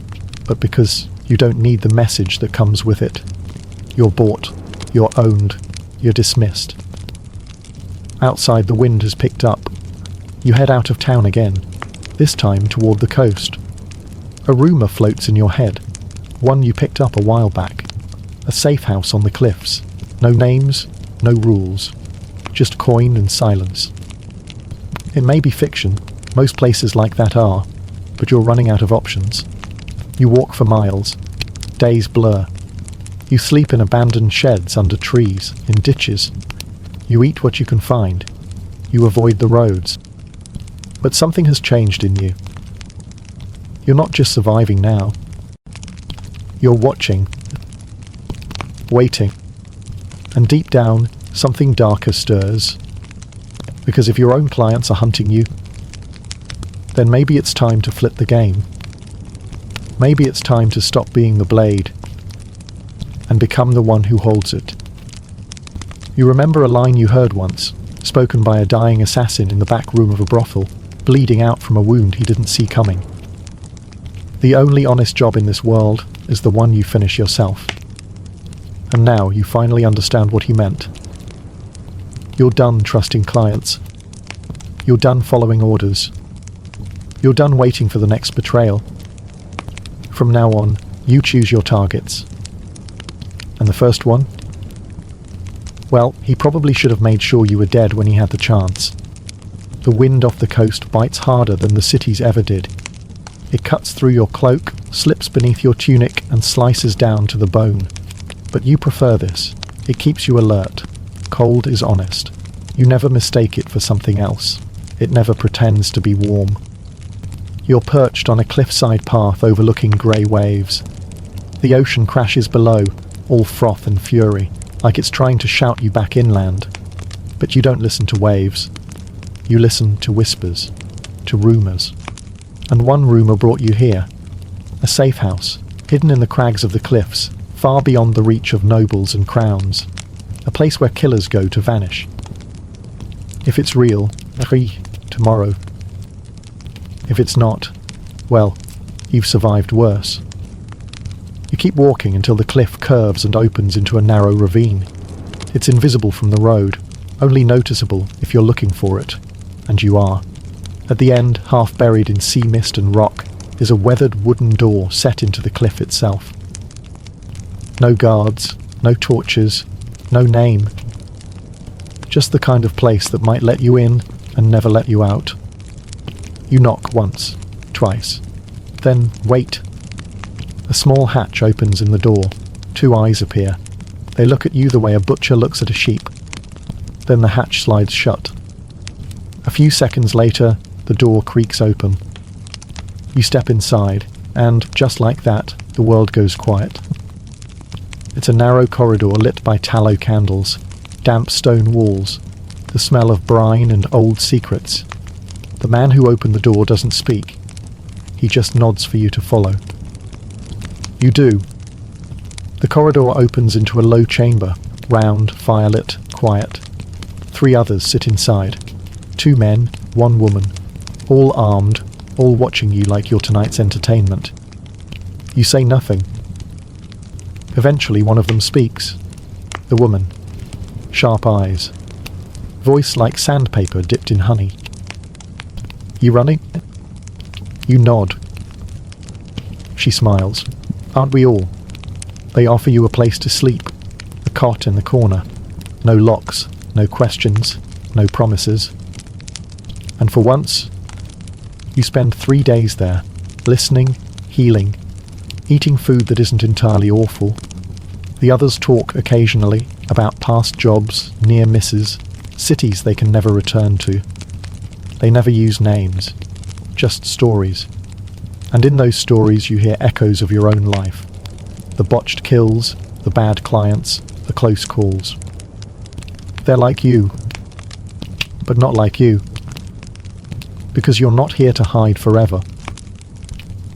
but because you don't need the message that comes with it. You're bought, you're owned, you're dismissed. Outside, the wind has picked up. You head out of town again, this time toward the coast. A rumour floats in your head, one you picked up a while back. A safe house on the cliffs. No names, no rules. Just coin and silence. It may be fiction, most places like that are, but you're running out of options. You walk for miles. Days blur. You sleep in abandoned sheds under trees, in ditches. You eat what you can find. You avoid the roads. But something has changed in you. You're not just surviving now. You're watching, waiting, and deep down, something darker stirs. Because if your own clients are hunting you, then maybe it's time to flip the game. Maybe it's time to stop being the blade and become the one who holds it. You remember a line you heard once, spoken by a dying assassin in the back room of a brothel, bleeding out from a wound he didn't see coming. The only honest job in this world is the one you finish yourself. And now you finally understand what he meant. You're done trusting clients. You're done following orders. You're done waiting for the next betrayal. From now on, you choose your targets. And the first one? Well, he probably should have made sure you were dead when he had the chance. The wind off the coast bites harder than the cities ever did. It cuts through your cloak, slips beneath your tunic, and slices down to the bone. But you prefer this. It keeps you alert. Cold is honest. You never mistake it for something else. It never pretends to be warm. You're perched on a cliffside path overlooking grey waves. The ocean crashes below, all froth and fury, like it's trying to shout you back inland. But you don't listen to waves. You listen to whispers, to rumours. And one rumour brought you here. A safe house, hidden in the crags of the cliffs, far beyond the reach of nobles and crowns. A place where killers go to vanish. If it's real, tomorrow. If it's not, well, you've survived worse. You keep walking until the cliff curves and opens into a narrow ravine. It's invisible from the road, only noticeable if you're looking for it. And you are. At the end, half buried in sea mist and rock, is a weathered wooden door set into the cliff itself. No guards, no torches, no name. Just the kind of place that might let you in and never let you out. You knock once, twice. Then wait. A small hatch opens in the door. 2 eyes appear. They look at you the way a butcher looks at a sheep. Then the hatch slides shut. A few seconds later, the door creaks open. You step inside, and just like that, the world goes quiet. It's a narrow corridor lit by tallow candles, damp stone walls, the smell of brine and old secrets. The man who opened the door doesn't speak. He just nods for you to follow. You do. The corridor opens into a low chamber, round, firelit, quiet. 3 others sit inside. 2 men, 1 woman, all armed, all watching you like you're tonight's entertainment. You say nothing. Eventually one of them speaks. The woman. Sharp eyes. Voice like sandpaper dipped in honey. You running? You nod. She smiles. Aren't we all? They offer you a place to sleep. A cot in the corner. No locks, no questions, no promises. And for once, you spend 3 days there, listening, healing, eating food that isn't entirely awful. The others talk occasionally about past jobs, near misses, cities they can never return to. They never use names, just stories. And in those stories you hear echoes of your own life. The botched kills, the bad clients, the close calls. They're like you, but not like you. Because you're not here to hide forever.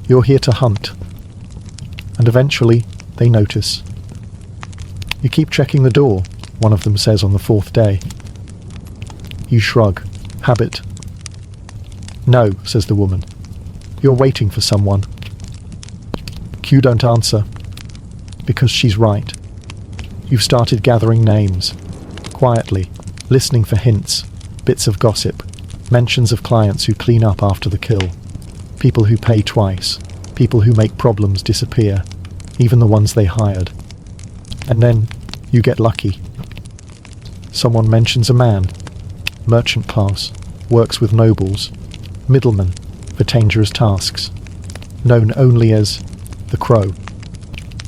You're here to hunt. And eventually, they notice. You keep checking the door, one of them says on the 4th day. You shrug. Habit. No, says the woman. You're waiting for someone. Q don't answer. Because she's right. You've started gathering names. Quietly, listening for hints, bits of gossip, mentions of clients who clean up after the kill. People who pay twice. People who make problems disappear. Even the ones they hired. And then, you get lucky. Someone mentions a man. Merchant class. works with nobles, middlemen, for dangerous tasks, known only as the Crow.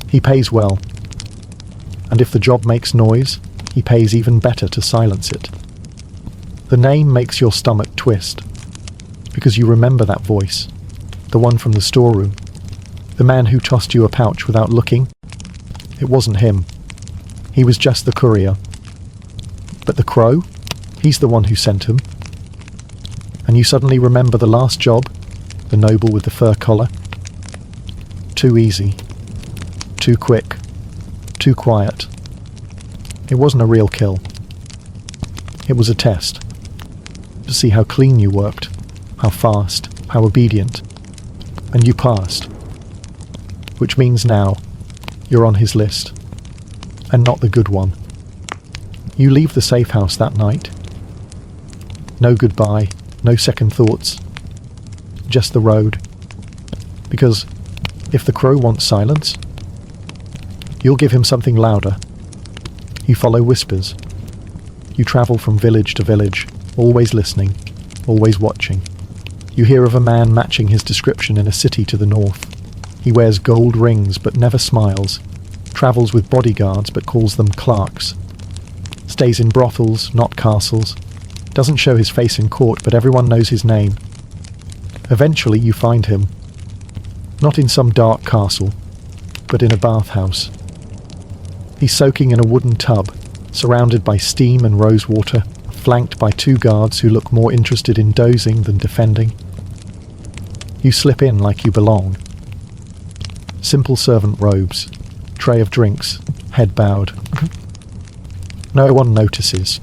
He pays well, and if the job makes noise, he pays even better to silence it. The name makes your stomach twist, because you remember that voice, the one from the storeroom, the man who tossed you a pouch without looking. It wasn't him. He was just the courier. But the Crow? He's the one who sent him. And you suddenly remember the last job, the noble with the fur collar. Too easy. Too quick. Too quiet. It wasn't a real kill. It was a test. To see how clean you worked, how fast, how obedient. And you passed. Which means now, you're on his list. And not the good one. You leave the safe house that night. No goodbye, no second thoughts. Just the road. Because if the Crow wants silence, you'll give him something louder. You follow whispers. You travel from village to village, always listening, always watching. You hear of a man matching his description in a city to the north. He wears gold rings but never smiles, travels with bodyguards but calls them clerks, stays in brothels, not castles, doesn't show his face in court but everyone knows his name. Eventually you find him, not in some dark castle, but in a bathhouse. He's soaking in a wooden tub, surrounded by steam and rose water, flanked by two guards who look more interested in dozing than defending. You slip in like you belong. Simple servant robes, tray of drinks, head bowed. No one notices.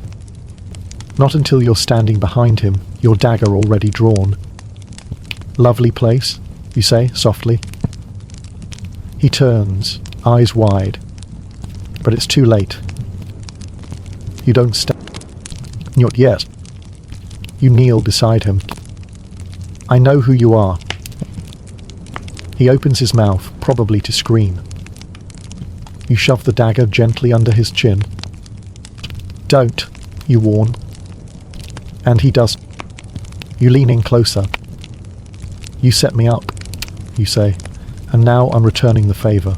Not until you're standing behind him, your dagger already drawn. Lovely place, you say softly. He turns, eyes wide. But it's too late. You don't step. Not yet. You kneel beside him. I know who you are. He opens his mouth, probably to scream. You shove the dagger gently under his chin. Don't, you warn. And he does. You lean in closer. You set me up, you say, and now I'm returning the favour.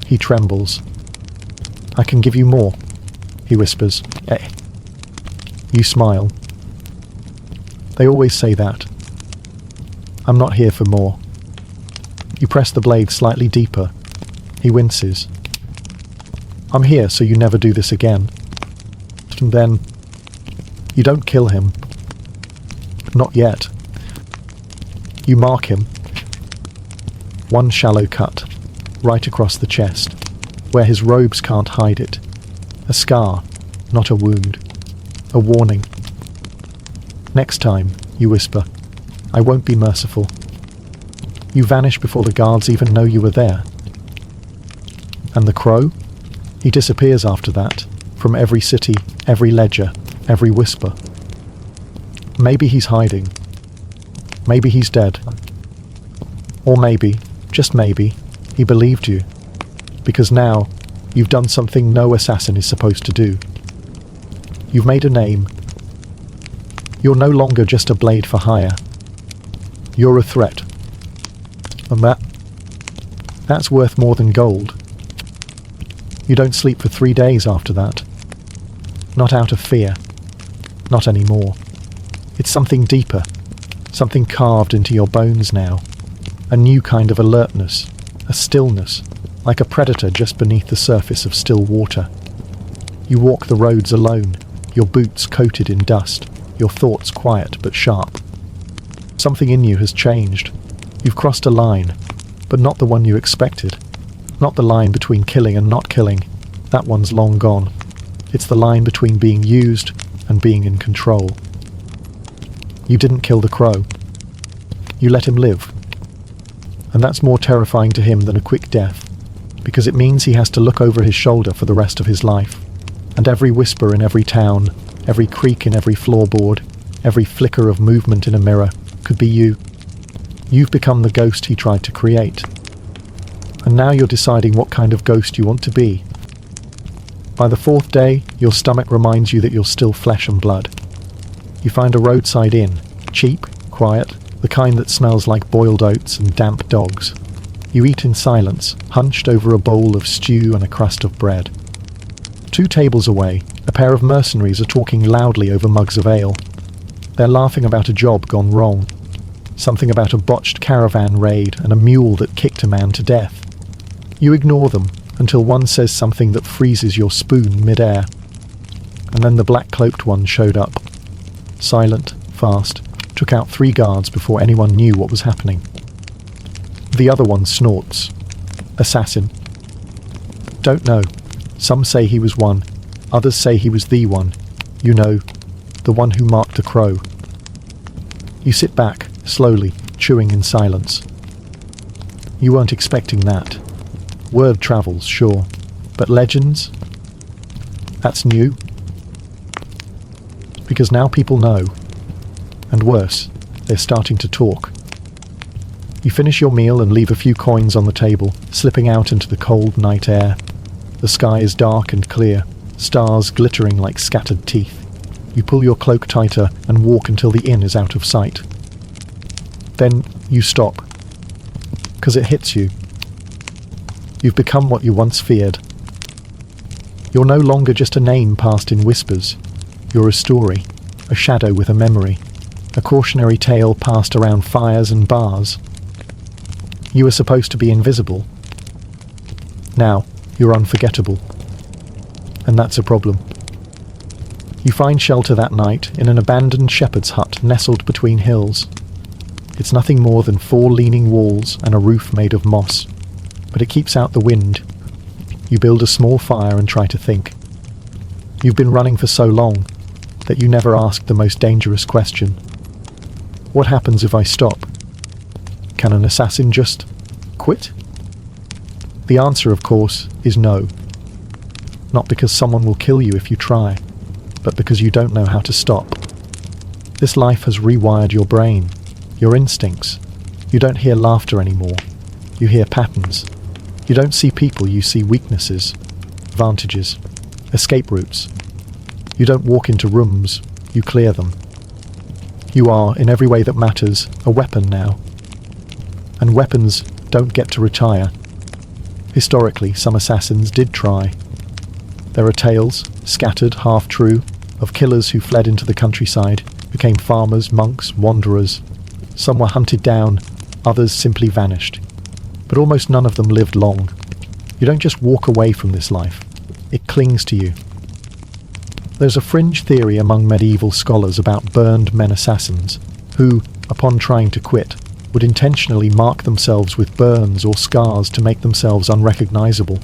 He trembles. I can give you more, he whispers. Eh. You smile. They always say that. I'm not here for more. You press the blade slightly deeper. He winces. I'm here so you never do this again. And then, you don't kill him. Not yet. You mark him. One shallow cut, right across the chest, where his robes can't hide it. A scar, not a wound. A warning. Next time, you whisper, I won't be merciful. You vanish before the guards even know you were there. And the Crow? He disappears after that, from every city, every ledger, every whisper. Maybe he's hiding. Maybe he's dead. Or maybe, just maybe, he believed you. Because now, you've done something no assassin is supposed to do. You've made a name. You're no longer just a blade for hire. You're a threat. And that's worth more than gold. You don't sleep for 3 days after that. Not out of fear. Not anymore. It's something deeper. Something carved into your bones now. A new kind of alertness. A stillness. Like a predator just beneath the surface of still water. You walk the roads alone. Your boots coated in dust. Your thoughts quiet but sharp. Something in you has changed. You've crossed a line. But not the one you expected. Not the line between killing and not killing. That one's long gone. It's the line between being used and being in control. You didn't kill the Crow. You let him live. And that's more terrifying to him than a quick death, because it means he has to look over his shoulder for the rest of his life. And every whisper in every town, every creak in every floorboard, every flicker of movement in a mirror could be you. You've become the ghost he tried to create. And now you're deciding what kind of ghost you want to be. By the 4th day, your stomach reminds you that you're still flesh and blood. You find a roadside inn, cheap, quiet, the kind that smells like boiled oats and damp dogs. You eat in silence, hunched over a bowl of stew and a crust of bread. 2 tables away, a pair of mercenaries are talking loudly over mugs of ale. They're laughing about a job gone wrong, something about a botched caravan raid and a mule that kicked a man to death. You ignore them until one says something that freezes your spoon mid-air. And then the black-cloaked one showed up. Silent, fast, took out 3 guards before anyone knew what was happening. The other one snorts. Assassin. Don't know. Some say he was one. Others say he was the one. You know, the one who marked the crow. You sit back, slowly, chewing in silence. You weren't expecting that. Word travels, sure. But legends? That's new. Because now people know. And worse, they're starting to talk. You finish your meal and leave a few coins on the table, slipping out into the cold night air. The sky is dark and clear, stars glittering like scattered teeth. You pull your cloak tighter and walk until the inn is out of sight. Then you stop. 'Cause it hits you. You've become what you once feared. You're no longer just a name passed in whispers. You're a story, a shadow with a memory, a cautionary tale passed around fires and bars. You were supposed to be invisible. Now, you're unforgettable. And that's a problem. You find shelter that night in an abandoned shepherd's hut nestled between hills. It's nothing more than 4 leaning walls and a roof made of moss, but it keeps out the wind. You build a small fire and try to think. You've been running for so long that you never asked the most dangerous question. What happens if I stop? Can an assassin just quit? The answer, of course, is no. Not because someone will kill you if you try, but because you don't know how to stop. This life has rewired your brain, your instincts. You don't hear laughter anymore. You hear patterns. You don't see people, you see weaknesses, advantages, escape routes. You don't walk into rooms, you clear them. You are, in every way that matters, a weapon now. And weapons don't get to retire. Historically, some assassins did try. There are tales, scattered, half-true, of killers who fled into the countryside, became farmers, monks, wanderers. Some were hunted down, others simply vanished. But almost none of them lived long. You don't just walk away from this life. It clings to you. There's a fringe theory among medieval scholars about burned men assassins, who, upon trying to quit, would intentionally mark themselves with burns or scars to make themselves unrecognizable.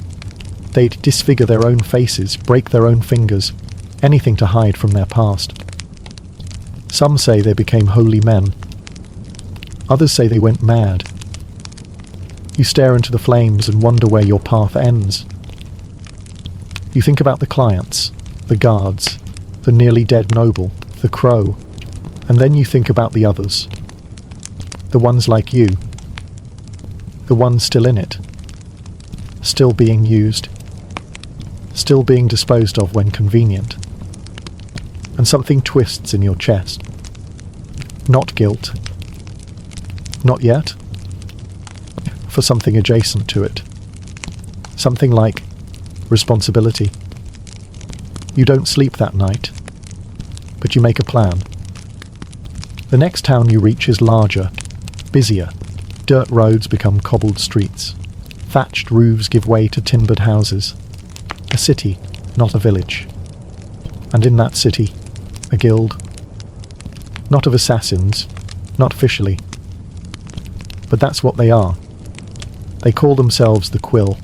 They'd disfigure their own faces, break their own fingers, anything to hide from their past. Some say they became holy men. Others say they went mad. You stare into the flames and wonder where your path ends. You think about the clients, the guards, the nearly dead noble, the crow, and then you think about the others. The ones like you. The ones still in it. Still being used. Still being disposed of when convenient. And something twists in your chest. Not guilt. Not yet. For something adjacent to it. Something like responsibility. You don't sleep that night, but you make a plan. The next town you reach is larger, busier. Dirt roads become cobbled streets. Thatched roofs give way to timbered houses. A city, not a village. And in that city, a guild. Not of assassins, not officially. But that's what they are. They call themselves the Quill,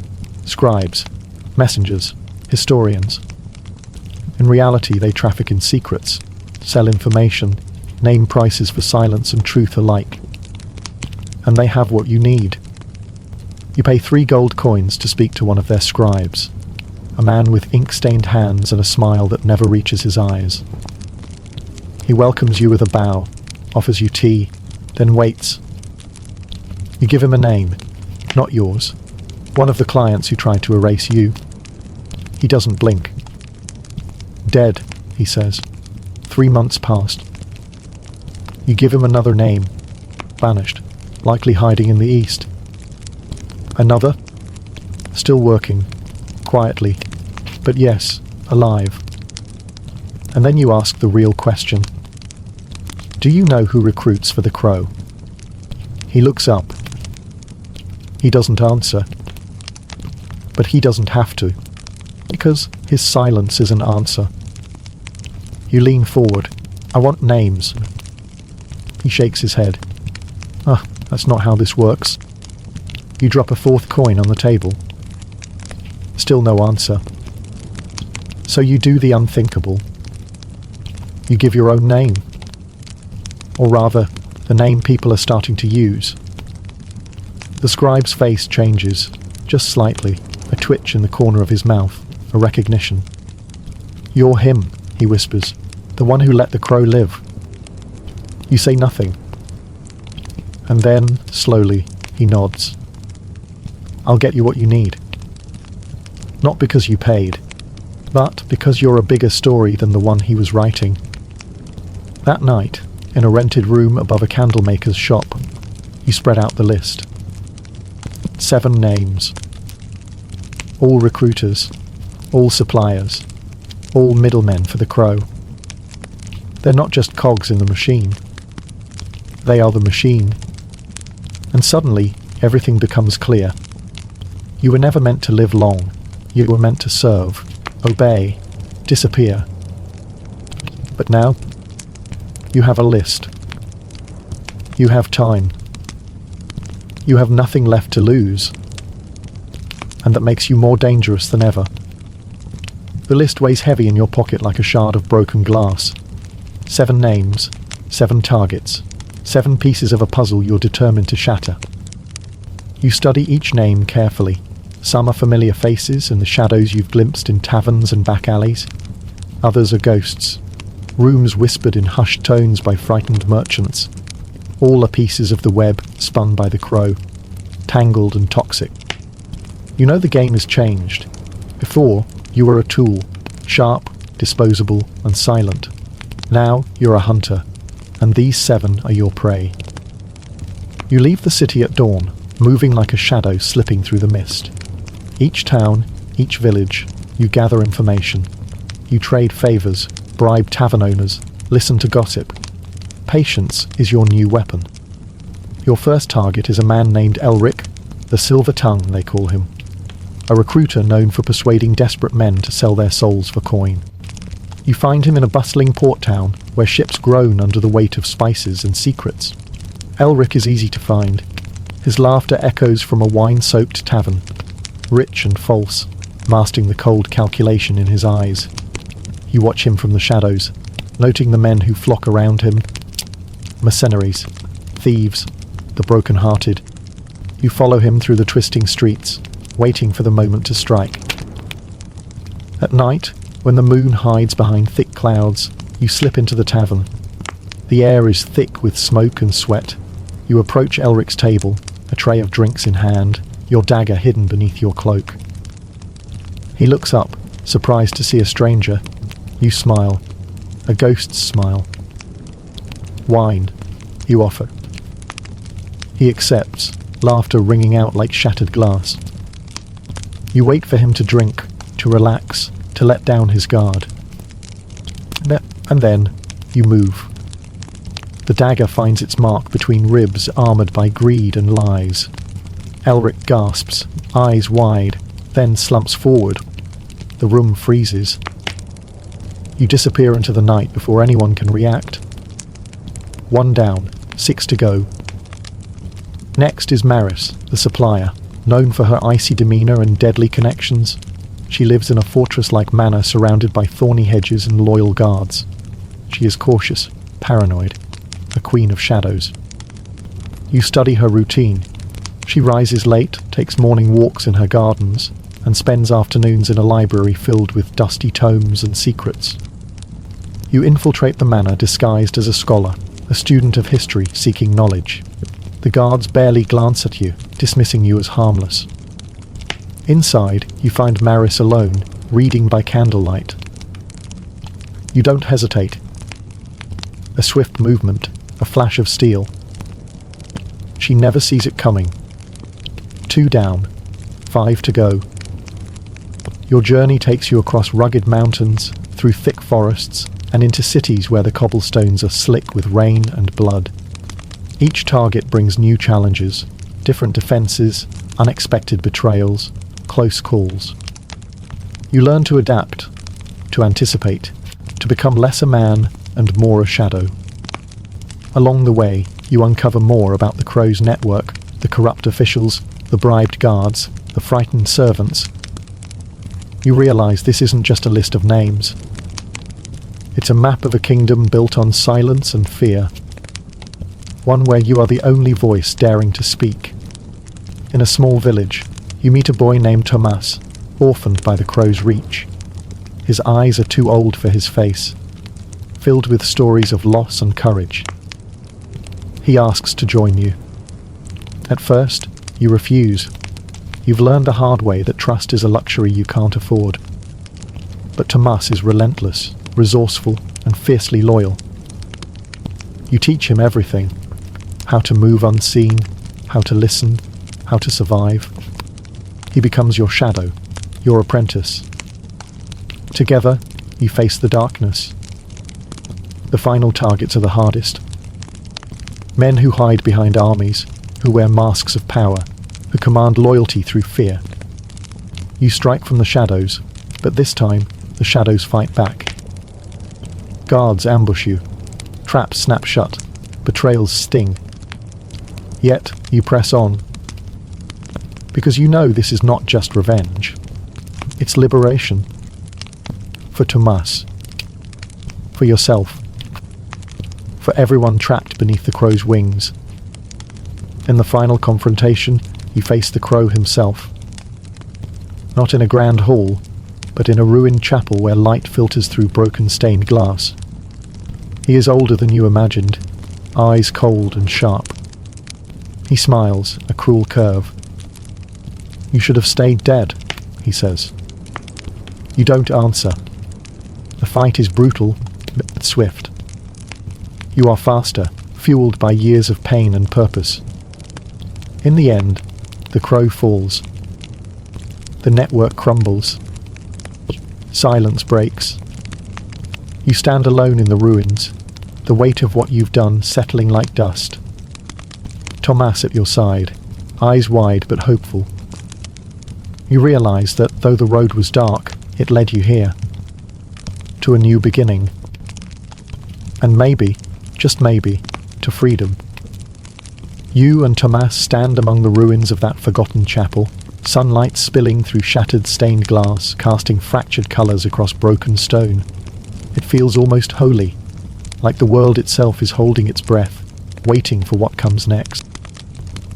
scribes, messengers, historians. In reality, they traffic in secrets, sell information, name prices for silence and truth alike. And they have what you need. You pay 3 gold coins to speak to one of their scribes, a man with ink-stained hands and a smile that never reaches his eyes. He welcomes you with a bow, offers you tea, then waits. You give him a name, not yours, one of the clients who tried to erase you. He doesn't blink. Dead, he says. 3 months past. You give him another name. Vanished, likely hiding in the east. Another, still working, quietly, but yes, alive. And then you ask the real question. Do you know who recruits for the Crow? He looks up. He doesn't answer. But he doesn't have to, because his silence is an answer. You lean forward. I want names. He shakes his head. That's not how this works. You drop a fourth coin on the table. Still no answer. So you do the unthinkable. You give your own name. Or rather, the name people are starting to use. The scribe's face changes, just slightly, a twitch in the corner of his mouth, a recognition. You're him, he whispers, the one who let the crow live. You say nothing. And then, slowly, he nods. I'll get you what you need. Not because you paid, but because you're a bigger story than the one he was writing. That night, in a rented room above a candlemaker's shop, you spread out the list. 7 names. All recruiters, all suppliers, all middlemen for the Crow. They're not just cogs in the machine. They are the machine. And suddenly, everything becomes clear. You were never meant to live long. You were meant to serve, obey, disappear. But now, you have a list. You have time. You have nothing left to lose. And that makes you more dangerous than ever. The list weighs heavy in your pocket like a shard of broken glass. 7 names, 7 targets, 7 pieces of a puzzle you're determined to shatter. You study each name carefully. Some are familiar faces and the shadows you've glimpsed in taverns and back alleys. Others are ghosts. Rooms whispered in hushed tones by frightened merchants. All are pieces of the web spun by the Crow, tangled and toxic. You know the game has changed. Before, you were a tool, sharp, disposable, and silent. Now, you're a hunter, and these 7 are your prey. You leave the city at dawn, moving like a shadow slipping through the mist. Each town, each village, you gather information. You trade favours, bribe tavern owners, listen to gossip. Patience is your new weapon. Your first target is a man named Elric, the Silver Tongue they call him. A recruiter known for persuading desperate men to sell their souls for coin. You find him in a bustling port town where ships groan under the weight of spices and secrets. Elric is easy to find. His laughter echoes from a wine-soaked tavern, rich and false, masking the cold calculation in his eyes. You watch him from the shadows, noting the men who flock around him. Mercenaries, thieves, the broken-hearted. You follow him through the twisting streets, waiting for the moment to strike. At night, when the moon hides behind thick clouds, you slip into the tavern. The air is thick with smoke and sweat. You approach Elric's table, a tray of drinks in hand, your dagger hidden beneath your cloak. He looks up, surprised to see a stranger. You smile, a ghost's smile. Wine, you offer. He accepts, laughter ringing out like shattered glass. You wait for him to drink, to relax, to let down his guard. And then, you move. The dagger finds its mark between ribs armoured by greed and lies. Elric gasps, eyes wide, then slumps forward. The room freezes. You disappear into the night before anyone can react. 1 down, 6 to go. Next is Maris, the supplier, known for her icy demeanour and deadly connections. She lives in a fortress-like manor surrounded by thorny hedges and loyal guards. She is cautious, paranoid, a queen of shadows. You study her routine. She rises late, takes morning walks in her gardens, and spends afternoons in a library filled with dusty tomes and secrets. You infiltrate the manor disguised as a scholar, a student of history seeking knowledge. The guards barely glance at you, dismissing you as harmless. Inside, you find Maris alone, reading by candlelight. You don't hesitate. A swift movement, a flash of steel. She never sees it coming. 2 down, 5 to go. Your journey takes you across rugged mountains, through thick forests, and into cities where the cobblestones are slick with rain and blood. Each target brings new challenges, different defenses, unexpected betrayals, close calls. You learn to adapt, to anticipate, to become less a man and more a shadow. Along the way, you uncover more about the Crow's network, the corrupt officials, the bribed guards, the frightened servants. You realize this isn't just a list of names. It's a map of a kingdom built on silence and fear. One where you are the only voice daring to speak. In a small village, you meet a boy named Tomas, orphaned by the Crow's reach. His eyes are too old for his face, filled with stories of loss and courage. He asks to join you. At first, you refuse. You've learned the hard way that trust is a luxury you can't afford. But Tomas is relentless, resourceful, and fiercely loyal. You teach him everything: how to move unseen, how to listen, how to survive. He becomes your shadow, your apprentice. Together, you face the darkness. The final targets are the hardest. Men who hide behind armies, who wear masks of power, who command loyalty through fear. You strike from the shadows, but this time, the shadows fight back. Guards ambush you. Traps snap shut. Betrayals sting. Yet, you press on. Because you know this is not just revenge. It's liberation. For Tomas. For yourself. For everyone trapped beneath the Crow's wings. In the final confrontation, you face the Crow himself. Not in a grand hall, but in a ruined chapel where light filters through broken stained glass. He is older than you imagined, eyes cold and sharp. He smiles, a cruel curve. "You should have stayed dead," he says. You don't answer. The fight is brutal, but swift. You are faster, fueled by years of pain and purpose. In the end, the Crow falls. The network crumbles. Silence breaks. You stand alone in the ruins, the weight of what you've done settling like dust. Tomas at your side, eyes wide but hopeful. You realize that though the road was dark, it led you here. To a new beginning. And maybe, just maybe, to freedom. You and Tomas stand among the ruins of that forgotten chapel, sunlight spilling through shattered stained glass, casting fractured colours across broken stone. It feels almost holy, like the world itself is holding its breath, waiting for what comes next.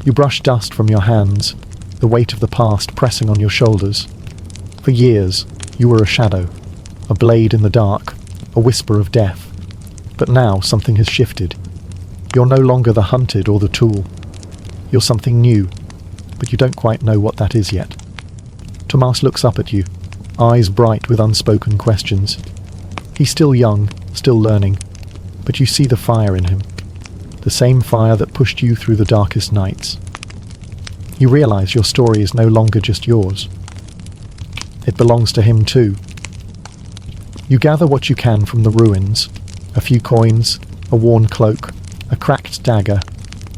You brush dust from your hands, the weight of the past pressing on your shoulders. For years, you were a shadow, a blade in the dark, a whisper of death. But now something has shifted. You're no longer the hunted or the tool. You're something new, but you don't quite know what that is yet. Tomas looks up at you, eyes bright with unspoken questions. He's still young, still learning, but you see the fire in him. The same fire that pushed you through the darkest nights. You realize your story is no longer just yours. It belongs to him too. You gather what you can from the ruins, a few coins, a worn cloak, a cracked dagger,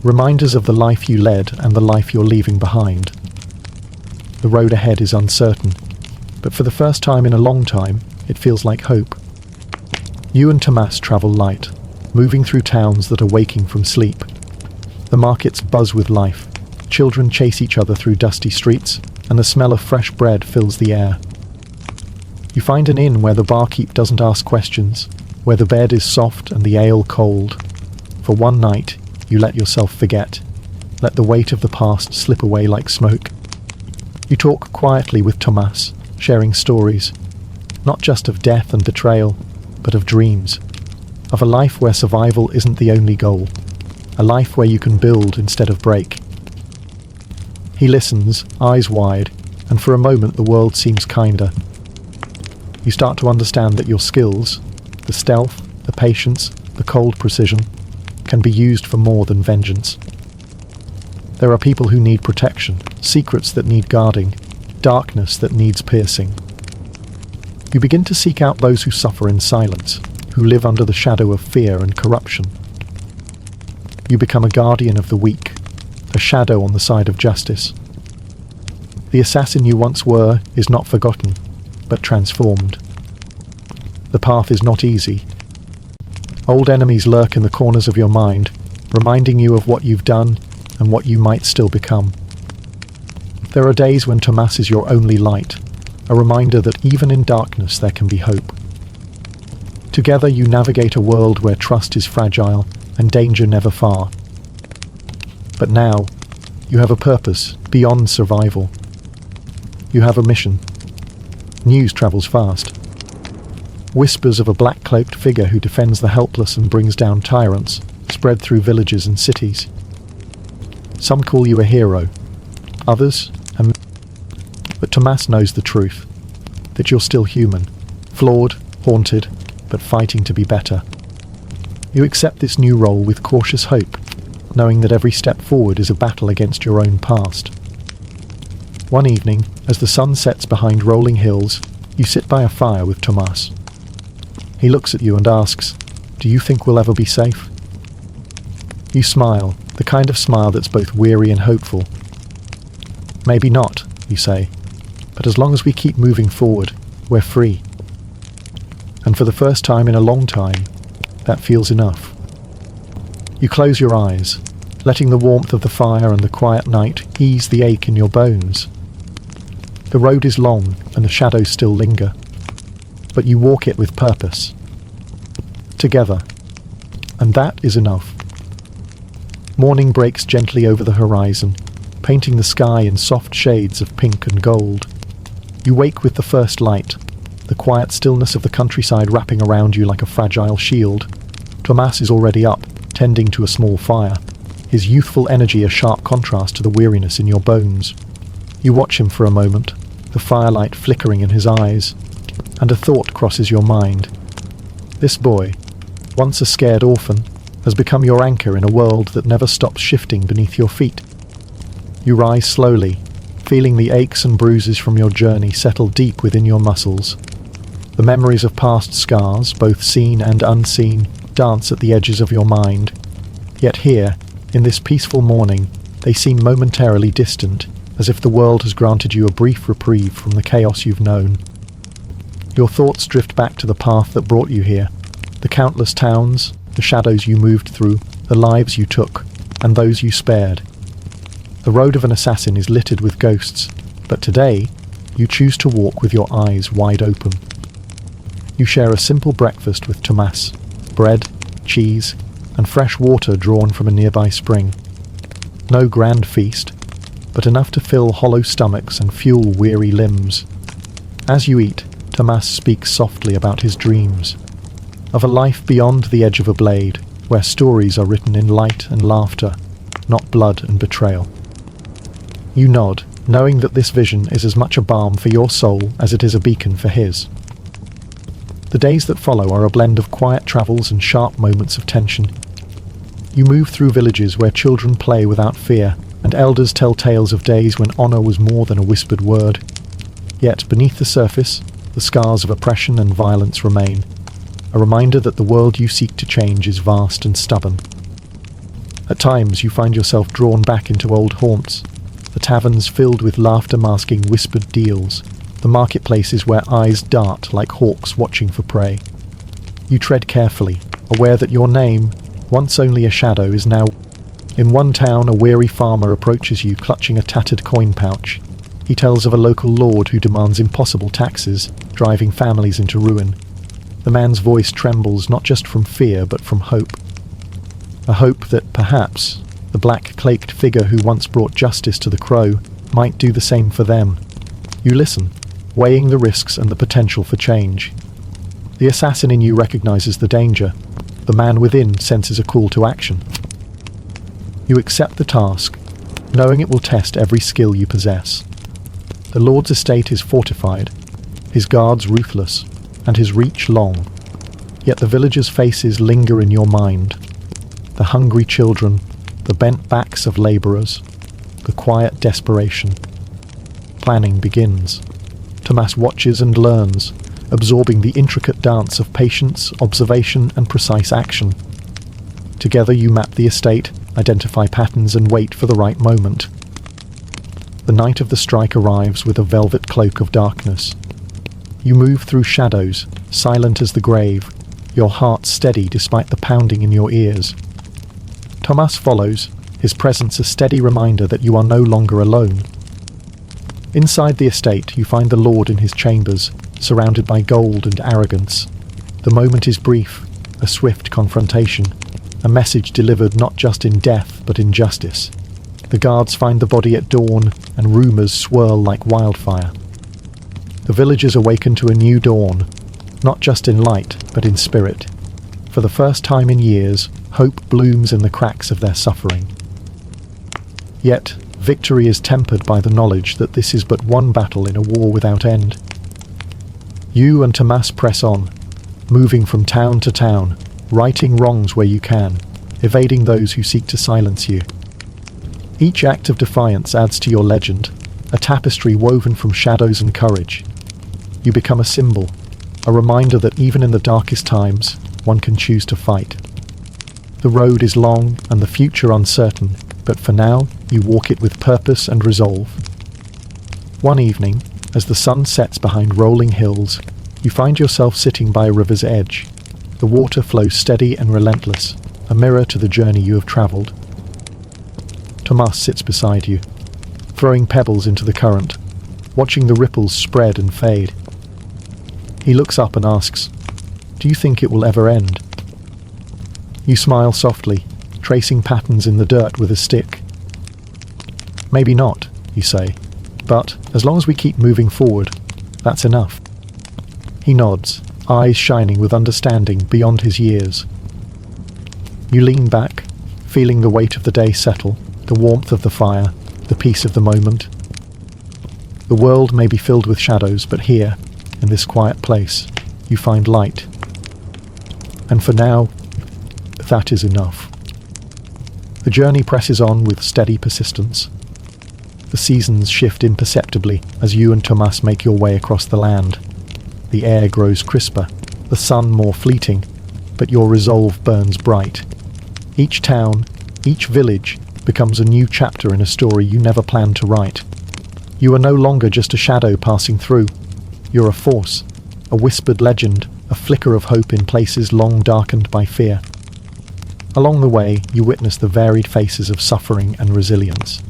reminders of the life you led and the life you're leaving behind. The road ahead is uncertain, but for the first time in a long time, it feels like hope. You and Tomas travel light, moving through towns that are waking from sleep. The markets buzz with life, children chase each other through dusty streets, and the smell of fresh bread fills the air. You find an inn where the barkeep doesn't ask questions, where the bed is soft and the ale cold. For one night, you let yourself forget, let the weight of the past slip away like smoke. You talk quietly with Tomas, sharing stories, not just of death and betrayal, but of dreams, of a life where survival isn't the only goal, a life where you can build instead of break. He listens, eyes wide, and for a moment the world seems kinder. You start to understand that your skills, the stealth, the patience, the cold precision, can be used for more than vengeance. There are people who need protection, secrets that need guarding, darkness that needs piercing. You begin to seek out those who suffer in silence, who live under the shadow of fear and corruption. You become a guardian of the weak, a shadow on the side of justice. The assassin you once were is not forgotten, but transformed. The path is not easy. Old enemies lurk in the corners of your mind, reminding you of what you've done and what you might still become. There are days when Tomas is your only light, a reminder that even in darkness there can be hope. Together you navigate a world where trust is fragile and danger never far. But now, you have a purpose beyond survival. You have a mission. News travels fast. Whispers of a black-cloaked figure who defends the helpless and brings down tyrants spread through villages and cities. Some call you a hero, others but Tomas knows the truth, that you're still human, flawed, haunted, but fighting to be better. You accept this new role with cautious hope, knowing that every step forward is a battle against your own past. One evening, as the sun sets behind rolling hills, you sit by a fire with Tomas. He looks at you and asks, "Do you think we'll ever be safe?" You smile, the kind of smile that's both weary and hopeful. "Maybe not," you say, "but as long as we keep moving forward, we're free." And for the first time in a long time, that feels enough. You close your eyes, letting the warmth of the fire and the quiet night ease the ache in your bones. The road is long and the shadows still linger, but you walk it with purpose. Together. And that is enough. Morning breaks gently over the horizon, painting the sky in soft shades of pink and gold. You wake with the first light, the quiet stillness of the countryside wrapping around you like a fragile shield. Tomas is already up, tending to a small fire, his youthful energy a sharp contrast to the weariness in your bones. You watch him for a moment, the firelight flickering in his eyes, and a thought crosses your mind. This boy, once a scared orphan, has become your anchor in a world that never stops shifting beneath your feet. You rise slowly, feeling the aches and bruises from your journey settle deep within your muscles. The memories of past scars, both seen and unseen, dance at the edges of your mind. Yet here, in this peaceful morning, they seem momentarily distant, as if the world has granted you a brief reprieve from the chaos you've known. Your thoughts drift back to the path that brought you here, the countless towns, the shadows you moved through, the lives you took, and those you spared. The road of an assassin is littered with ghosts, but today, you choose to walk with your eyes wide open. You share a simple breakfast with Tomas, bread, cheese, and fresh water drawn from a nearby spring. No grand feast, but enough to fill hollow stomachs and fuel weary limbs. As you eat, Tomas speaks softly about his dreams, of a life beyond the edge of a blade, where stories are written in light and laughter, not blood and betrayal. You nod, knowing that this vision is as much a balm for your soul as it is a beacon for his. The days that follow are a blend of quiet travels and sharp moments of tension. You move through villages where children play without fear, and elders tell tales of days when honor was more than a whispered word. Yet beneath the surface, the scars of oppression and violence remain, a reminder that the world you seek to change is vast and stubborn. At times you find yourself drawn back into old haunts, the taverns filled with laughter masking whispered deals, the marketplaces where eyes dart like hawks watching for prey. You tread carefully, aware that your name, once only a shadow, is now... In one town, a weary farmer approaches you clutching a tattered coin pouch. He tells of a local lord who demands impossible taxes, driving families into ruin. The man's voice trembles not just from fear but from hope. A hope that perhaps the black-cloaked figure who once brought justice to the crow might do the same for them. You listen, weighing the risks and the potential for change. The assassin in you recognizes the danger. The man within senses a call to action. You accept the task, knowing it will test every skill you possess. The Lord's estate is fortified, his guards ruthless, and his reach long. Yet the villagers' faces linger in your mind. the hungry children, the bent backs of labourers, the quiet desperation. Planning begins. Tomas watches and learns, absorbing the intricate dance of patience, observation, and precise action. Together you map the estate, identify patterns, and wait for the right moment. The night of the strike arrives with a velvet cloak of darkness. You move through shadows, silent as the grave, your heart steady despite the pounding in your ears. Tomas follows, his presence a steady reminder that you are no longer alone. Inside the estate, you find the Lord in his chambers, surrounded by gold and arrogance. The moment is brief, a swift confrontation, a message delivered not just in death but in justice. The guards find the body at dawn, and rumours swirl like wildfire. The villagers awaken to a new dawn, not just in light but in spirit. For the first time in years, hope blooms in the cracks of their suffering. Yet, victory is tempered by the knowledge that this is but one battle in a war without end. You and Tomas press on, moving from town to town, righting wrongs where you can, evading those who seek to silence you. Each act of defiance adds to your legend, a tapestry woven from shadows and courage. You become a symbol, a reminder that even in the darkest times, one can choose to fight. The road is long and the future uncertain, but for now, you walk it with purpose and resolve. One evening, as the sun sets behind rolling hills, you find yourself sitting by a river's edge. The water flows steady and relentless, a mirror to the journey you have travelled. Tomas sits beside you, throwing pebbles into the current, watching the ripples spread and fade. He looks up and asks, "Do you think it will ever end?" You smile softly, tracing patterns in the dirt with a stick. "Maybe not," you say, "but as long as we keep moving forward, that's enough." He nods, eyes shining with understanding beyond his years. You lean back, feeling the weight of the day settle, the warmth of the fire, the peace of the moment. The world may be filled with shadows, but here, in this quiet place, you find light. And for now, that is enough. The journey presses on with steady persistence. The seasons shift imperceptibly as you and Tomas make your way across the land. The air grows crisper, the sun more fleeting, but your resolve burns bright. Each town, each village, becomes a new chapter in a story you never planned to write. You are no longer just a shadow passing through. You're a force, a whispered legend, a flicker of hope in places long darkened by fear. Along the way, you witness the varied faces of suffering and resilience.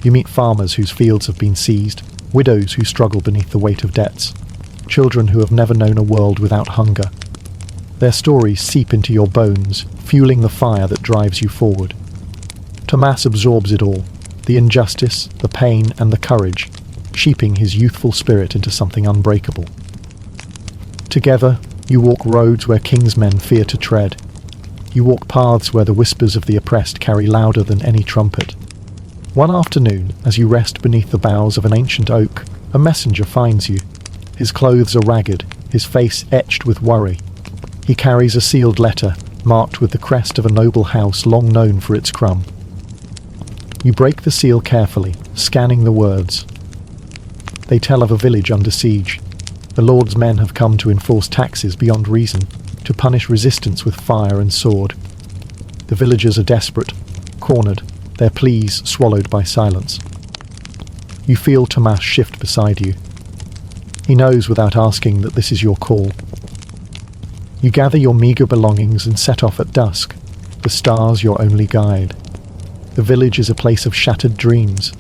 You meet farmers whose fields have been seized, widows who struggle beneath the weight of debts, children who have never known a world without hunger. Their stories seep into your bones, fueling the fire that drives you forward. Tomas absorbs it all, the injustice, the pain, and the courage, shaping his youthful spirit into something unbreakable. Together, you walk roads where king's men fear to tread. You walk paths where the whispers of the oppressed carry louder than any trumpet. One afternoon, as you rest beneath the boughs of an ancient oak, a messenger finds you. His clothes are ragged, his face etched with worry. He carries a sealed letter, marked with the crest of a noble house long known for its crumb. You break the seal carefully, scanning the words. They tell of a village under siege. The Lord's men have come to enforce taxes beyond reason, to punish resistance with fire and sword. The villagers are desperate, cornered, their pleas swallowed by silence. You feel Tomas shift beside you. He knows without asking that this is your call. You gather your meagre belongings and set off at dusk, the stars your only guide. The village is a place of shattered dreams.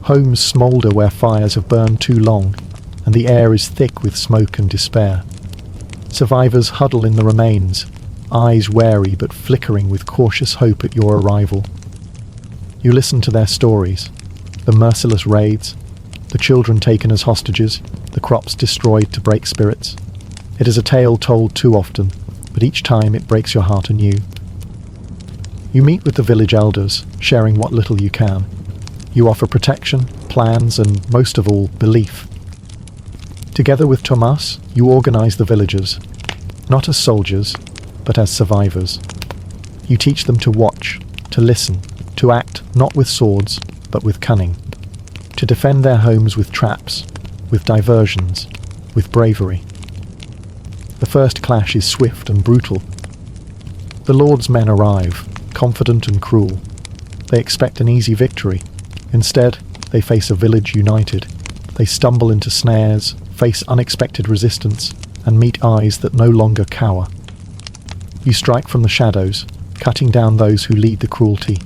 Homes smoulder where fires have burned too long, and the air is thick with smoke and despair. Survivors huddle in the remains, eyes wary but flickering with cautious hope at your arrival. You listen to their stories, the merciless raids, the children taken as hostages, the crops destroyed to break spirits. It is a tale told too often, but each time it breaks your heart anew. You meet with the village elders, sharing what little you can. You offer protection, plans, and most of all, belief. Together with Tomas, you organize the villagers, not as soldiers, but as survivors. You teach them to watch, to listen, to act not with swords, but with cunning, to defend their homes with traps, with diversions, with bravery. The first clash is swift and brutal. The Lord's men arrive, confident and cruel. They expect an easy victory. Instead, they face a village united. They stumble into snares, face unexpected resistance, and meet eyes that no longer cower. You strike from the shadows, cutting down those who lead the cruelty.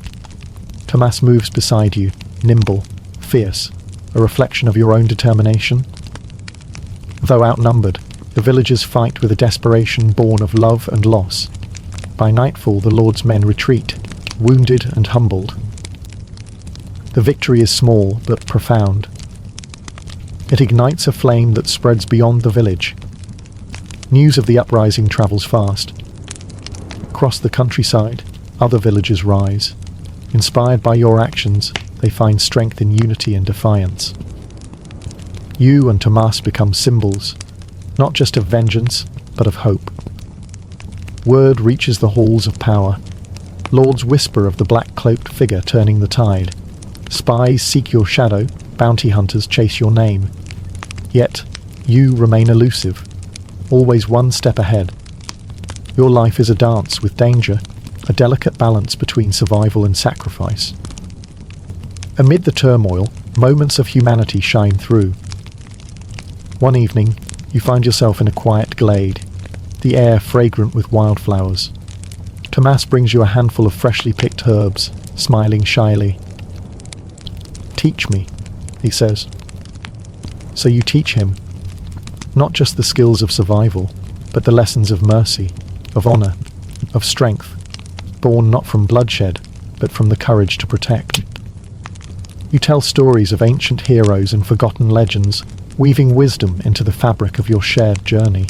Tomas moves beside you, nimble, fierce, a reflection of your own determination. Though outnumbered, the villagers fight with a desperation born of love and loss. By nightfall, the Lord's men retreat, wounded and humbled. The victory is small but profound. It ignites a flame that spreads beyond the village. News of the uprising travels fast. Across the countryside, other villagers rise. Inspired by your actions, they find strength in unity and defiance. You and Tomas become symbols, not just of vengeance, but of hope. Word reaches the halls of power. Lords whisper of the black-cloaked figure turning the tide. Spies seek your shadow, bounty hunters chase your name. Yet, you remain elusive, always one step ahead. Your life is a dance with danger, a delicate balance between survival and sacrifice. Amid the turmoil, moments of humanity shine through. One evening, you find yourself in a quiet glade, the air fragrant with wildflowers. Tomas brings you a handful of freshly picked herbs, smiling shyly. "Teach me," he says. So you teach him, not just the skills of survival, but the lessons of mercy, of honor, of strength, born not from bloodshed, but from the courage to protect. You tell stories of ancient heroes and forgotten legends, weaving wisdom into the fabric of your shared journey.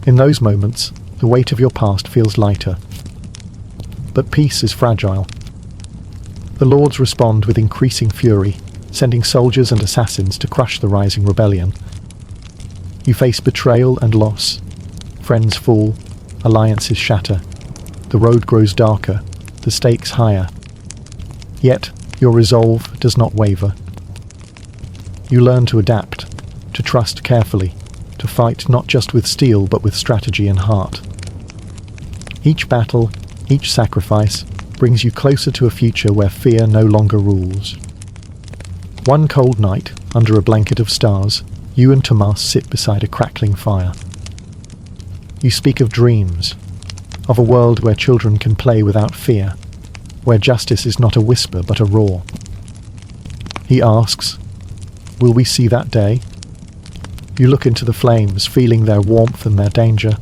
In those moments, the weight of your past feels lighter. But peace is fragile. The Lords respond with increasing fury, sending soldiers and assassins to crush the rising rebellion. You face betrayal and loss. Friends fall, alliances shatter. The road grows darker, the stakes higher. Yet, your resolve does not waver. You learn to adapt, to trust carefully, to fight not just with steel but with strategy and heart. Each battle, each sacrifice, brings you closer to a future where fear no longer rules. One cold night, under a blanket of stars, you and Tomas sit beside a crackling fire. You speak of dreams, of a world where children can play without fear, where justice is not a whisper but a roar. He asks, "Will we see that day?" You look into the flames, feeling their warmth and their danger.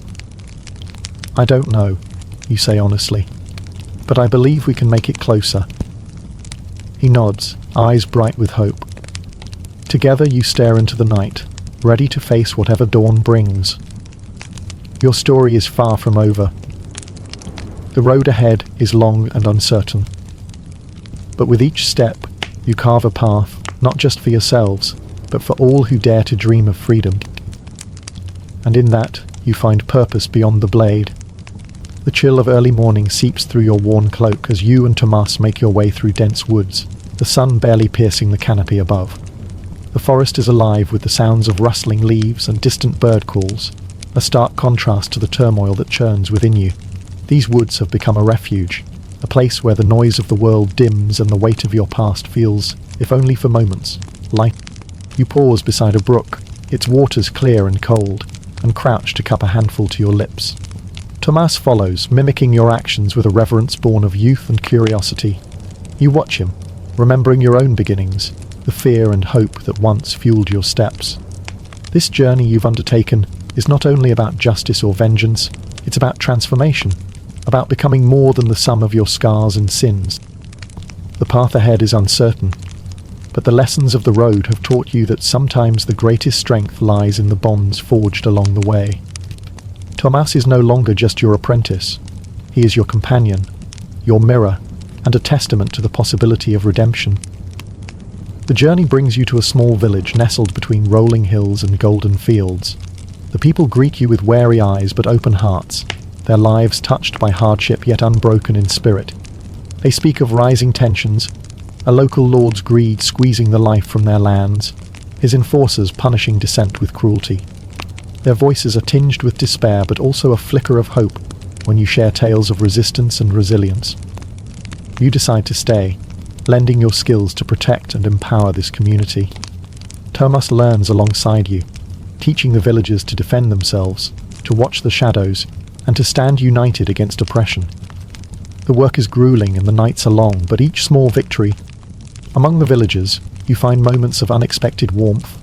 "I don't know," you say honestly, "but I believe we can make it closer." He nods, eyes bright with hope. Together you stare into the night, ready to face whatever dawn brings. Your story is far from over. The road ahead is long and uncertain. But with each step, you carve a path, not just for yourselves, but for all who dare to dream of freedom. And in that, you find purpose beyond the blade. The chill of early morning seeps through your worn cloak as you and Tomas make your way through dense woods, the sun barely piercing the canopy above. The forest is alive with the sounds of rustling leaves and distant bird calls, a stark contrast to the turmoil that churns within you. These woods have become a refuge, a place where the noise of the world dims and the weight of your past feels, if only for moments, light. You pause beside a brook, its waters clear and cold, and crouch to cup a handful to your lips. Tomas follows, mimicking your actions with a reverence born of youth and curiosity. You watch him, remembering your own beginnings, the fear and hope that once fueled your steps. This journey you've undertaken is not only about justice or vengeance, it's about transformation, about becoming more than the sum of your scars and sins. The path ahead is uncertain, but the lessons of the road have taught you that sometimes the greatest strength lies in the bonds forged along the way. Tomas is no longer just your apprentice. He is your companion, your mirror, and a testament to the possibility of redemption. The journey brings you to a small village nestled between rolling hills and golden fields. The people greet you with wary eyes but open hearts. their lives touched by hardship yet unbroken in spirit. They speak of rising tensions, a local lord's greed squeezing the life from their lands, his enforcers punishing dissent with cruelty. Their voices are tinged with despair but also a flicker of hope when you share tales of resistance and resilience. You decide to stay, lending your skills to protect and empower this community. Tomas learns alongside you, teaching the villagers to defend themselves, to watch the shadows, and to stand united against oppression. The work is grueling and the nights are long, but each small victory. Among the villagers, you find moments of unexpected warmth.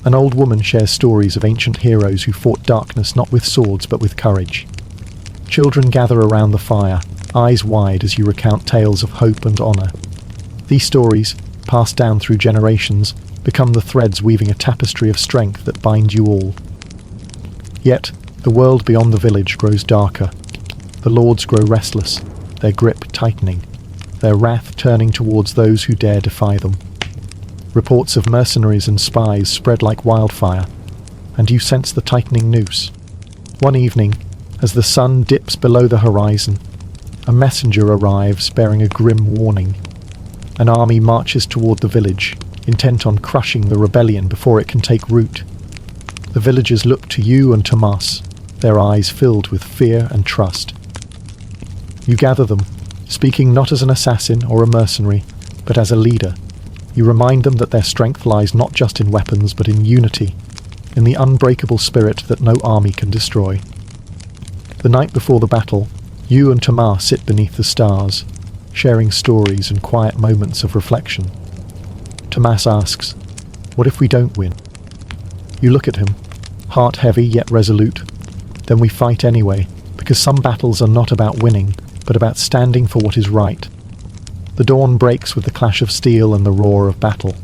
An old woman shares stories of ancient heroes who fought darkness not with swords but with courage. Children gather around the fire, eyes wide as you recount tales of hope and honour. These stories, passed down through generations, become the threads weaving a tapestry of strength that bind you all. Yet, the world beyond the village grows darker. The lords grow restless, their grip tightening, their wrath turning towards those who dare defy them. Reports of mercenaries and spies spread like wildfire, and you sense the tightening noose. One evening, as the sun dips below the horizon, a messenger arrives bearing a grim warning. An army marches toward the village, intent on crushing the rebellion before it can take root. The villagers look to you and Tomas, their eyes filled with fear and trust. You gather them, speaking not as an assassin or a mercenary, but as a leader. You remind them that their strength lies not just in weapons but in unity, in the unbreakable spirit that no army can destroy. The night before the battle, you and Tomas sit beneath the stars, sharing stories and quiet moments of reflection. Tomas asks, "What if we don't win?" You look at him, heart heavy yet resolute. "Then we fight anyway, because some battles are not about winning, but about standing for what is right." The dawn breaks with the clash of steel and the roar of battle.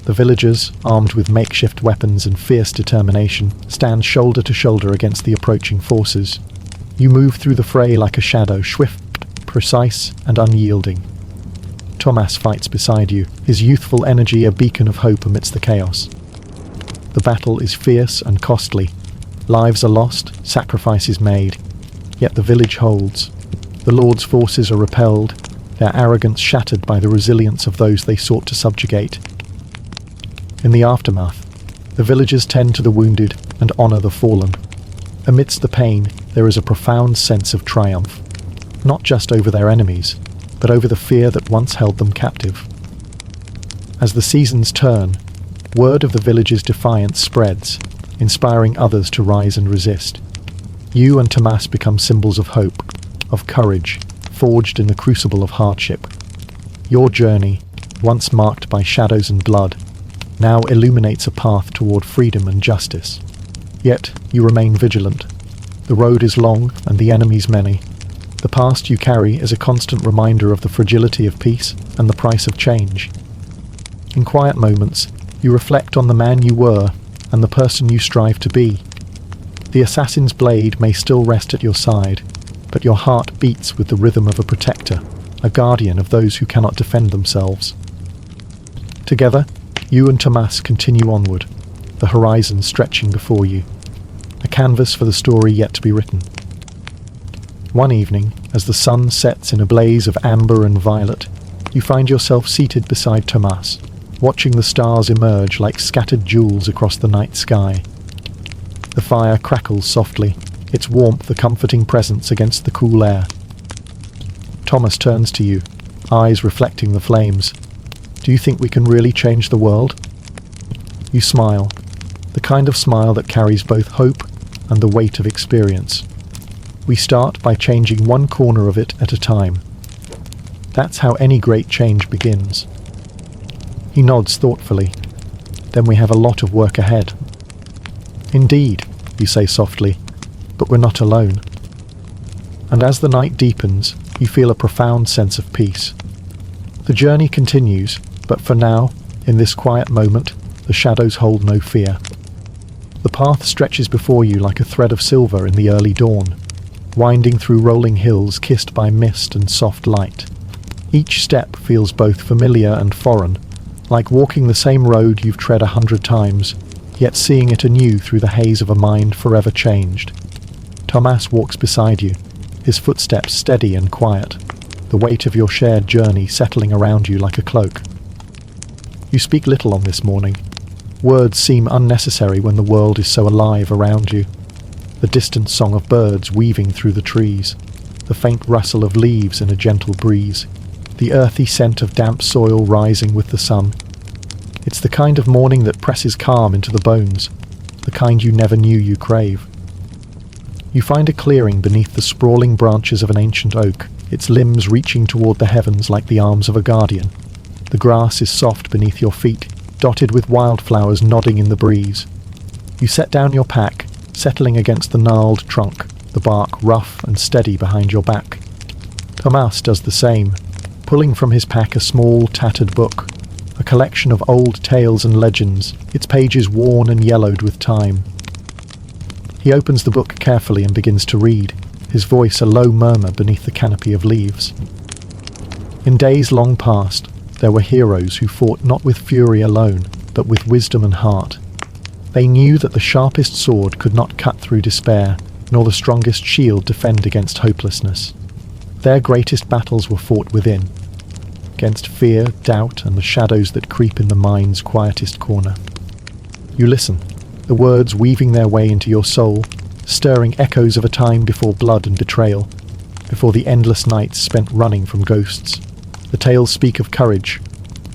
The villagers, armed with makeshift weapons and fierce determination, stand shoulder to shoulder against the approaching forces. You move through the fray like a shadow, swift, precise, and unyielding. Tomas fights beside you, his youthful energy a beacon of hope amidst the chaos. The battle is fierce and costly. Lives are lost, sacrifices made. Yet the village holds. The Lord's forces are repelled, their arrogance shattered by the resilience of those they sought to subjugate. In the aftermath, the villagers tend to the wounded and honour the fallen. Amidst the pain, there is a profound sense of triumph, not just over their enemies, but over the fear that once held them captive. As the seasons turn, word of the village's defiance spreads, inspiring others to rise and resist. You and Tomas become symbols of hope, of courage, forged in the crucible of hardship. Your journey, once marked by shadows and blood, now illuminates a path toward freedom and justice. Yet you remain vigilant. The road is long and the enemies many. The past you carry is a constant reminder of the fragility of peace and the price of change. In quiet moments, you reflect on the man you were and the person you strive to be. The assassin's blade may still rest at your side, but your heart beats with the rhythm of a protector, a guardian of those who cannot defend themselves. Together, you and Tomas continue onward, the horizon stretching before you, a canvas for the story yet to be written. One evening, as the sun sets in a blaze of amber and violet, you find yourself seated beside Tomas, watching the stars emerge like scattered jewels across the night sky. The fire crackles softly, its warmth a comforting presence against the cool air. Tomas turns to you, eyes reflecting the flames. "Do you think we can really change the world?" You smile, the kind of smile that carries both hope and the weight of experience. "We start by changing one corner of it at a time. That's how any great change begins." He nods thoughtfully. "Then we have a lot of work ahead." "Indeed," you say softly, "but we're not alone." And as the night deepens, you feel a profound sense of peace. The journey continues, but for now, in this quiet moment, the shadows hold no fear. The path stretches before you like a thread of silver in the early dawn, winding through rolling hills kissed by mist and soft light. Each step feels both familiar and foreign, like walking the same road you've tread 100 times, yet seeing it anew through the haze of a mind forever changed. Tomas walks beside you, his footsteps steady and quiet, the weight of your shared journey settling around you like a cloak. You speak little on this morning. Words seem unnecessary when the world is so alive around you. The distant song of birds weaving through the trees, the faint rustle of leaves in a gentle breeze, the earthy scent of damp soil rising with the sun. It's the kind of morning that presses calm into the bones, the kind you never knew you crave. You find a clearing beneath the sprawling branches of an ancient oak, its limbs reaching toward the heavens like the arms of a guardian. The grass is soft beneath your feet, dotted with wildflowers nodding in the breeze. You set down your pack, settling against the gnarled trunk, the bark rough and steady behind your back. Tomas does the same, pulling from his pack a small, tattered book, a collection of old tales and legends, its pages worn and yellowed with time. He opens the book carefully and begins to read, his voice a low murmur beneath the canopy of leaves. In days long past, there were heroes who fought not with fury alone, but with wisdom and heart. They knew that the sharpest sword could not cut through despair, nor the strongest shield defend against hopelessness. Their greatest battles were fought within, against fear, doubt, and the shadows that creep in the mind's quietest corner. You listen, the words weaving their way into your soul, stirring echoes of a time before blood and betrayal, before the endless nights spent running from ghosts. The tales speak of courage,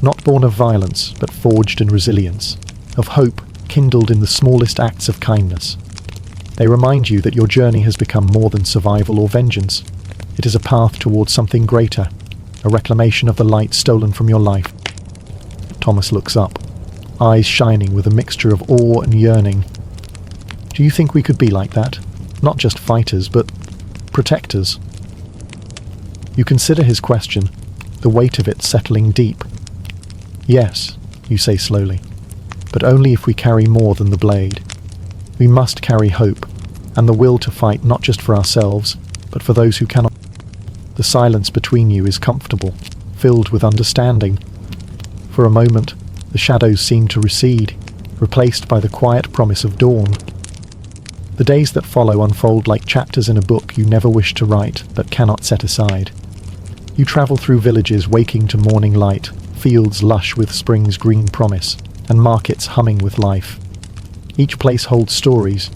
not born of violence, but forged in resilience, of hope kindled in the smallest acts of kindness. They remind you that your journey has become more than survival or vengeance. It is a path towards something greater, a reclamation of the light stolen from your life. Thomas looks up, eyes shining with a mixture of awe and yearning. Do you think we could be like that? Not just fighters, but protectors? You consider his question, the weight of it settling deep. Yes, you say slowly, but only if we carry more than the blade. We must carry hope, and the will to fight not just for ourselves, but for those who cannot. The silence between you is comfortable, filled with understanding. For a moment, the shadows seem to recede, replaced by the quiet promise of dawn. The days that follow unfold like chapters in a book you never wish to write, but cannot set aside. You travel through villages waking to morning light, fields lush with spring's green promise, and markets humming with life. Each place holds stories,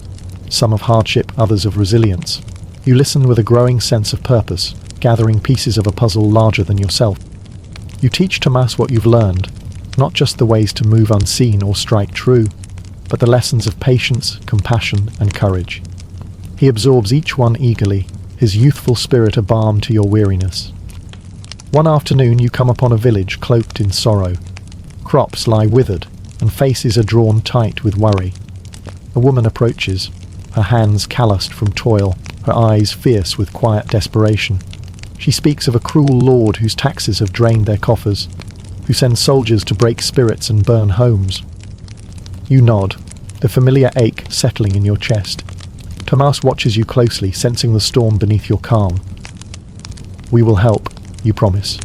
some of hardship, others of resilience. You listen with a growing sense of purpose, gathering pieces of a puzzle larger than yourself. You teach Tomas what you've learned, not just the ways to move unseen or strike true, but the lessons of patience, compassion, and courage. He absorbs each one eagerly, his youthful spirit a balm to your weariness. One afternoon you come upon a village cloaked in sorrow. Crops lie withered, and faces are drawn tight with worry. A woman approaches, her hands calloused from toil, her eyes fierce with quiet desperation. She speaks of a cruel lord whose taxes have drained their coffers, who sends soldiers to break spirits and burn homes. You nod, the familiar ache settling in your chest. Tomas watches you closely, sensing the storm beneath your calm. We will help, you promise,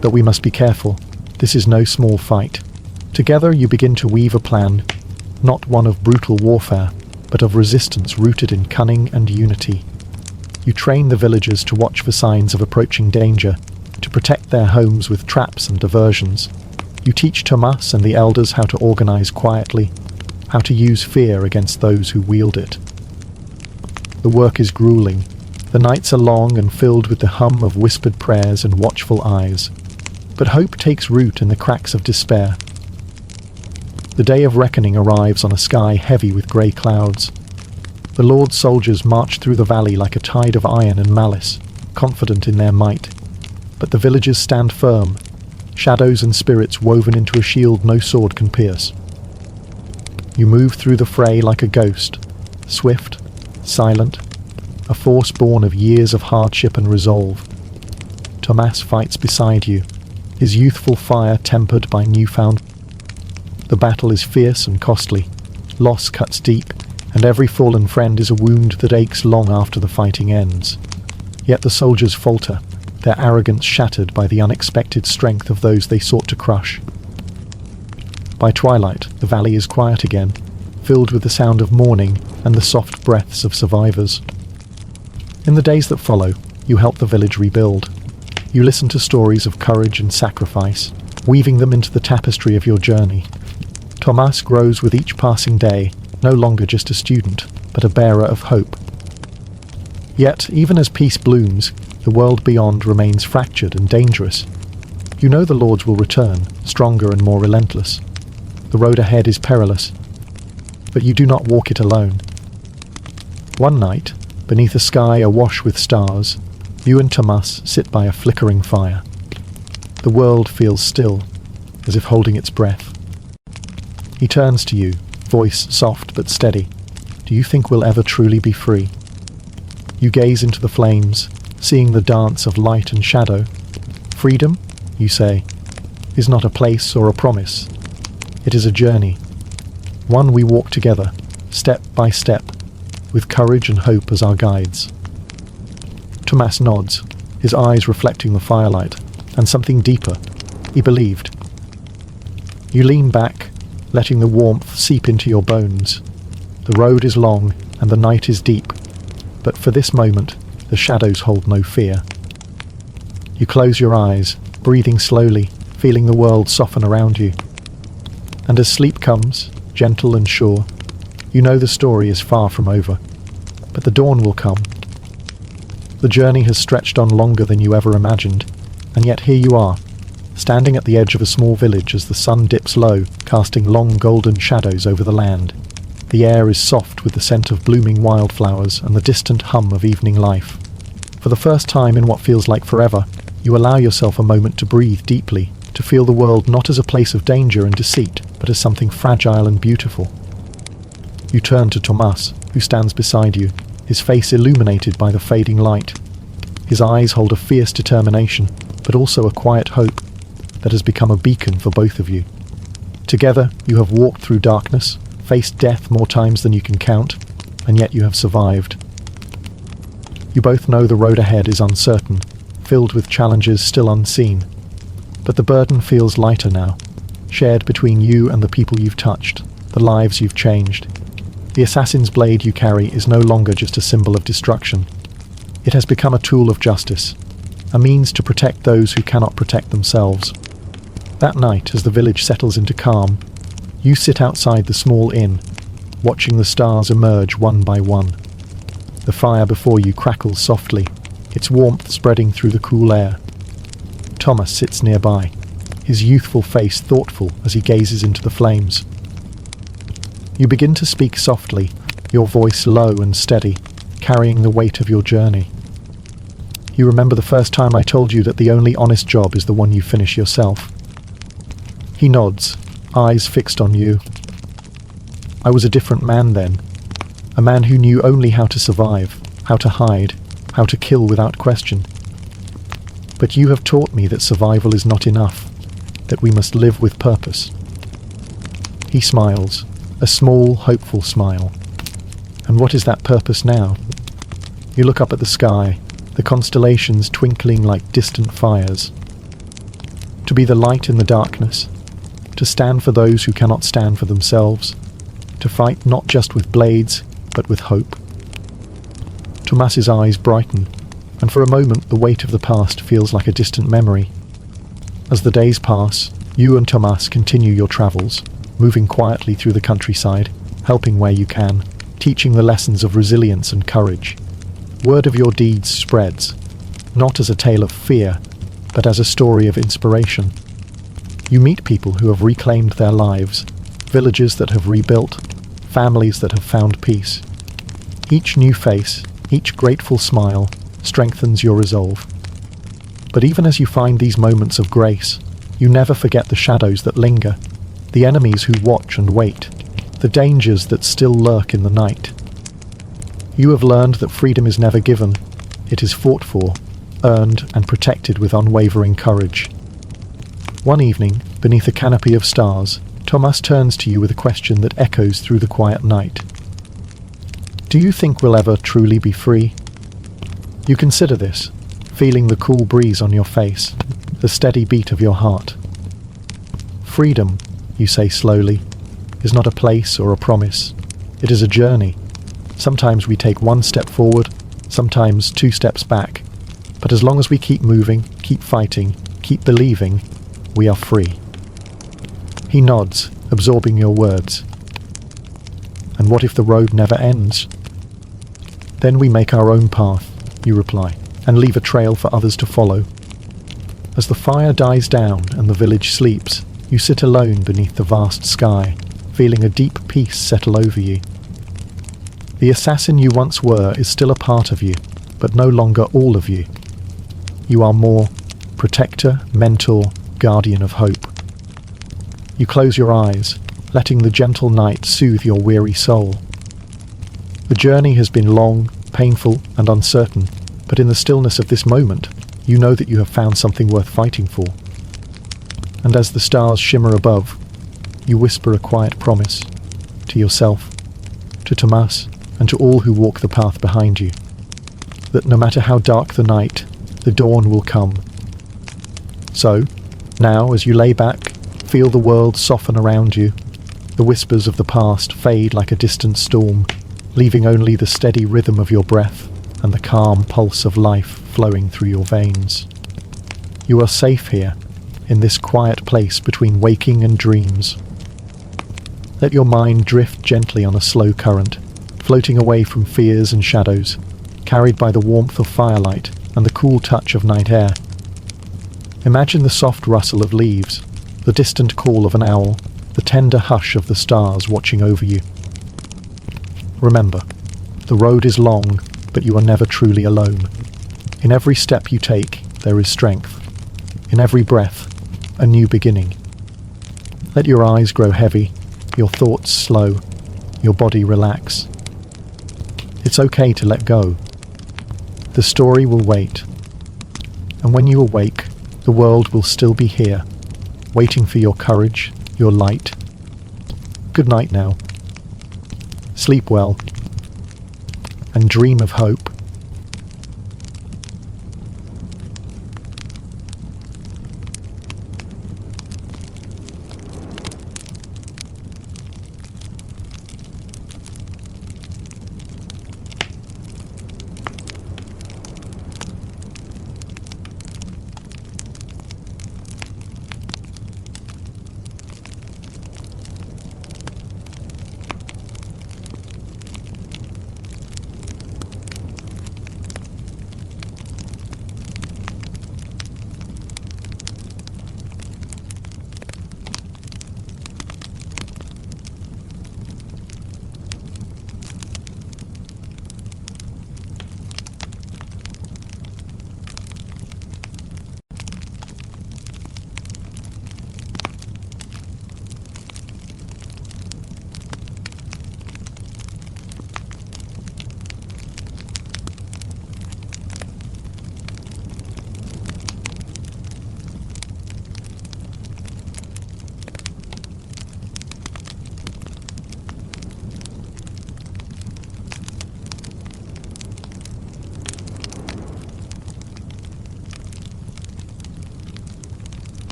but we must be careful. This is no small fight. Together you begin to weave a plan, not one of brutal warfare, but of resistance rooted in cunning and unity. You train the villagers to watch for signs of approaching danger, to protect their homes with traps and diversions. You teach Tomas and the elders how to organize quietly, how to use fear against those who wield it. The work is grueling. The nights are long and filled with the hum of whispered prayers and watchful eyes. But hope takes root in the cracks of despair. The day of reckoning arrives on a sky heavy with grey clouds. The Lord's soldiers march through the valley like a tide of iron and malice, confident in their might. But the villagers stand firm, shadows and spirits woven into a shield no sword can pierce. You move through the fray like a ghost, swift, silent, a force born of years of hardship and resolve. Tomas fights beside you, his youthful fire tempered by newfound. The battle is fierce and costly, loss cuts deep, and every fallen friend is a wound that aches long after the fighting ends. Yet the soldiers falter, their arrogance shattered by the unexpected strength of those they sought to crush. By twilight, the valley is quiet again, filled with the sound of mourning and the soft breaths of survivors. In the days that follow, you help the village rebuild. You listen to stories of courage and sacrifice, weaving them into the tapestry of your journey. Tomas grows with each passing day, no longer just a student, but a bearer of hope. Yet, even as peace blooms, the world beyond remains fractured and dangerous. You know the Lords will return, stronger and more relentless. The road ahead is perilous, but you do not walk it alone. One night, beneath a sky awash with stars, you and Tomas sit by a flickering fire. The world feels still, as if holding its breath. He turns to you, voice soft but steady. Do you think we'll ever truly be free? You gaze into the flames, seeing the dance of light and shadow. Freedom, you say, is not a place or a promise. It is a journey. One we walk together, step by step, with courage and hope as our guides. Tomas nods, his eyes reflecting the firelight, and something deeper. He believed. You lean back, letting the warmth seep into your bones. The road is long, and the night is deep, but for this moment, the shadows hold no fear. You close your eyes, breathing slowly, feeling the world soften around you. And as sleep comes, gentle and sure, you know the story is far from over, but the dawn will come. The journey has stretched on longer than you ever imagined, and yet here you are, standing at the edge of a small village as the sun dips low, casting long golden shadows over the land. The air is soft with the scent of blooming wildflowers and the distant hum of evening life. For the first time in what feels like forever, you allow yourself a moment to breathe deeply, to feel the world not as a place of danger and deceit, but as something fragile and beautiful. You turn to Tomas, who stands beside you, his face illuminated by the fading light. His eyes hold a fierce determination, but also a quiet hope that has become a beacon for both of you. Together, you have walked through darkness, faced death more times than you can count, and yet you have survived. You both know the road ahead is uncertain, filled with challenges still unseen. But the burden feels lighter now, shared between you and the people you've touched, the lives you've changed. The assassin's blade you carry is no longer just a symbol of destruction. It has become a tool of justice, a means to protect those who cannot protect themselves. That night, as the village settles into calm, you sit outside the small inn, watching the stars emerge one by one. The fire before you crackles softly, its warmth spreading through the cool air. Tomas sits nearby, his youthful face thoughtful as he gazes into the flames. You begin to speak softly, your voice low and steady, carrying the weight of your journey. You remember the first time I told you that the only honest job is the one you finish yourself. He nods, eyes fixed on you. I was a different man then, a man who knew only how to survive, how to hide, how to kill without question. But you have taught me that survival is not enough, that we must live with purpose. He smiles, a small, hopeful smile. And what is that purpose now? You look up at the sky, the constellations twinkling like distant fires. To be the light in the darkness, to stand for those who cannot stand for themselves, to fight not just with blades, but with hope. Tomas's eyes brighten, and for a moment the weight of the past feels like a distant memory. As the days pass, you and Tomas continue your travels, moving quietly through the countryside, helping where you can, teaching the lessons of resilience and courage. Word of your deeds spreads, not as a tale of fear, but as a story of inspiration. You meet people who have reclaimed their lives, villages that have rebuilt, families that have found peace. Each new face, each grateful smile, strengthens your resolve. But even as you find these moments of grace, you never forget the shadows that linger, the enemies who watch and wait, the dangers that still lurk in the night. You have learned that freedom is never given, it is fought for, earned and protected with unwavering courage. One evening, beneath a canopy of stars, Tomas turns to you with a question that echoes through the quiet night. Do you think we'll ever truly be free? You consider this, feeling the cool breeze on your face, the steady beat of your heart. Freedom, you say slowly, is not a place or a promise. It is a journey. Sometimes we take one step forward, sometimes 2 steps back. But as long as we keep moving, keep fighting, keep believing, we are free. He nods, absorbing your words. And what if the road never ends? Then we make our own path, you reply, and leave a trail for others to follow. As the fire dies down and the village sleeps, you sit alone beneath the vast sky, feeling a deep peace settle over you. The assassin you once were is still a part of you, but no longer all of you. You are more protector, mentor, guardian of hope. You close your eyes, letting the gentle night soothe your weary soul. The journey has been long, painful, and uncertain, but in the stillness of this moment, you know that you have found something worth fighting for. And as the stars shimmer above, you whisper a quiet promise to yourself, to Tomas, and to all who walk the path behind you, that no matter how dark the night, the dawn will come. So, now as you lay back, feel the world soften around you. The whispers of the past fade like a distant storm, leaving only the steady rhythm of your breath and the calm pulse of life flowing through your veins. You are safe here, in this quiet place between waking and dreams. Let your mind drift gently on a slow current, floating away from fears and shadows, carried by the warmth of firelight and the cool touch of night air. Imagine the soft rustle of leaves, the distant call of an owl, the tender hush of the stars watching over you. Remember, the road is long, but you are never truly alone. In every step you take, there is strength. In every breath, a new beginning. Let your eyes grow heavy, your thoughts slow, your body relax. It's okay to let go. The story will wait. And when you awake, the world will still be here, waiting for your courage, your light. Good night now. Sleep well, and dream of hope.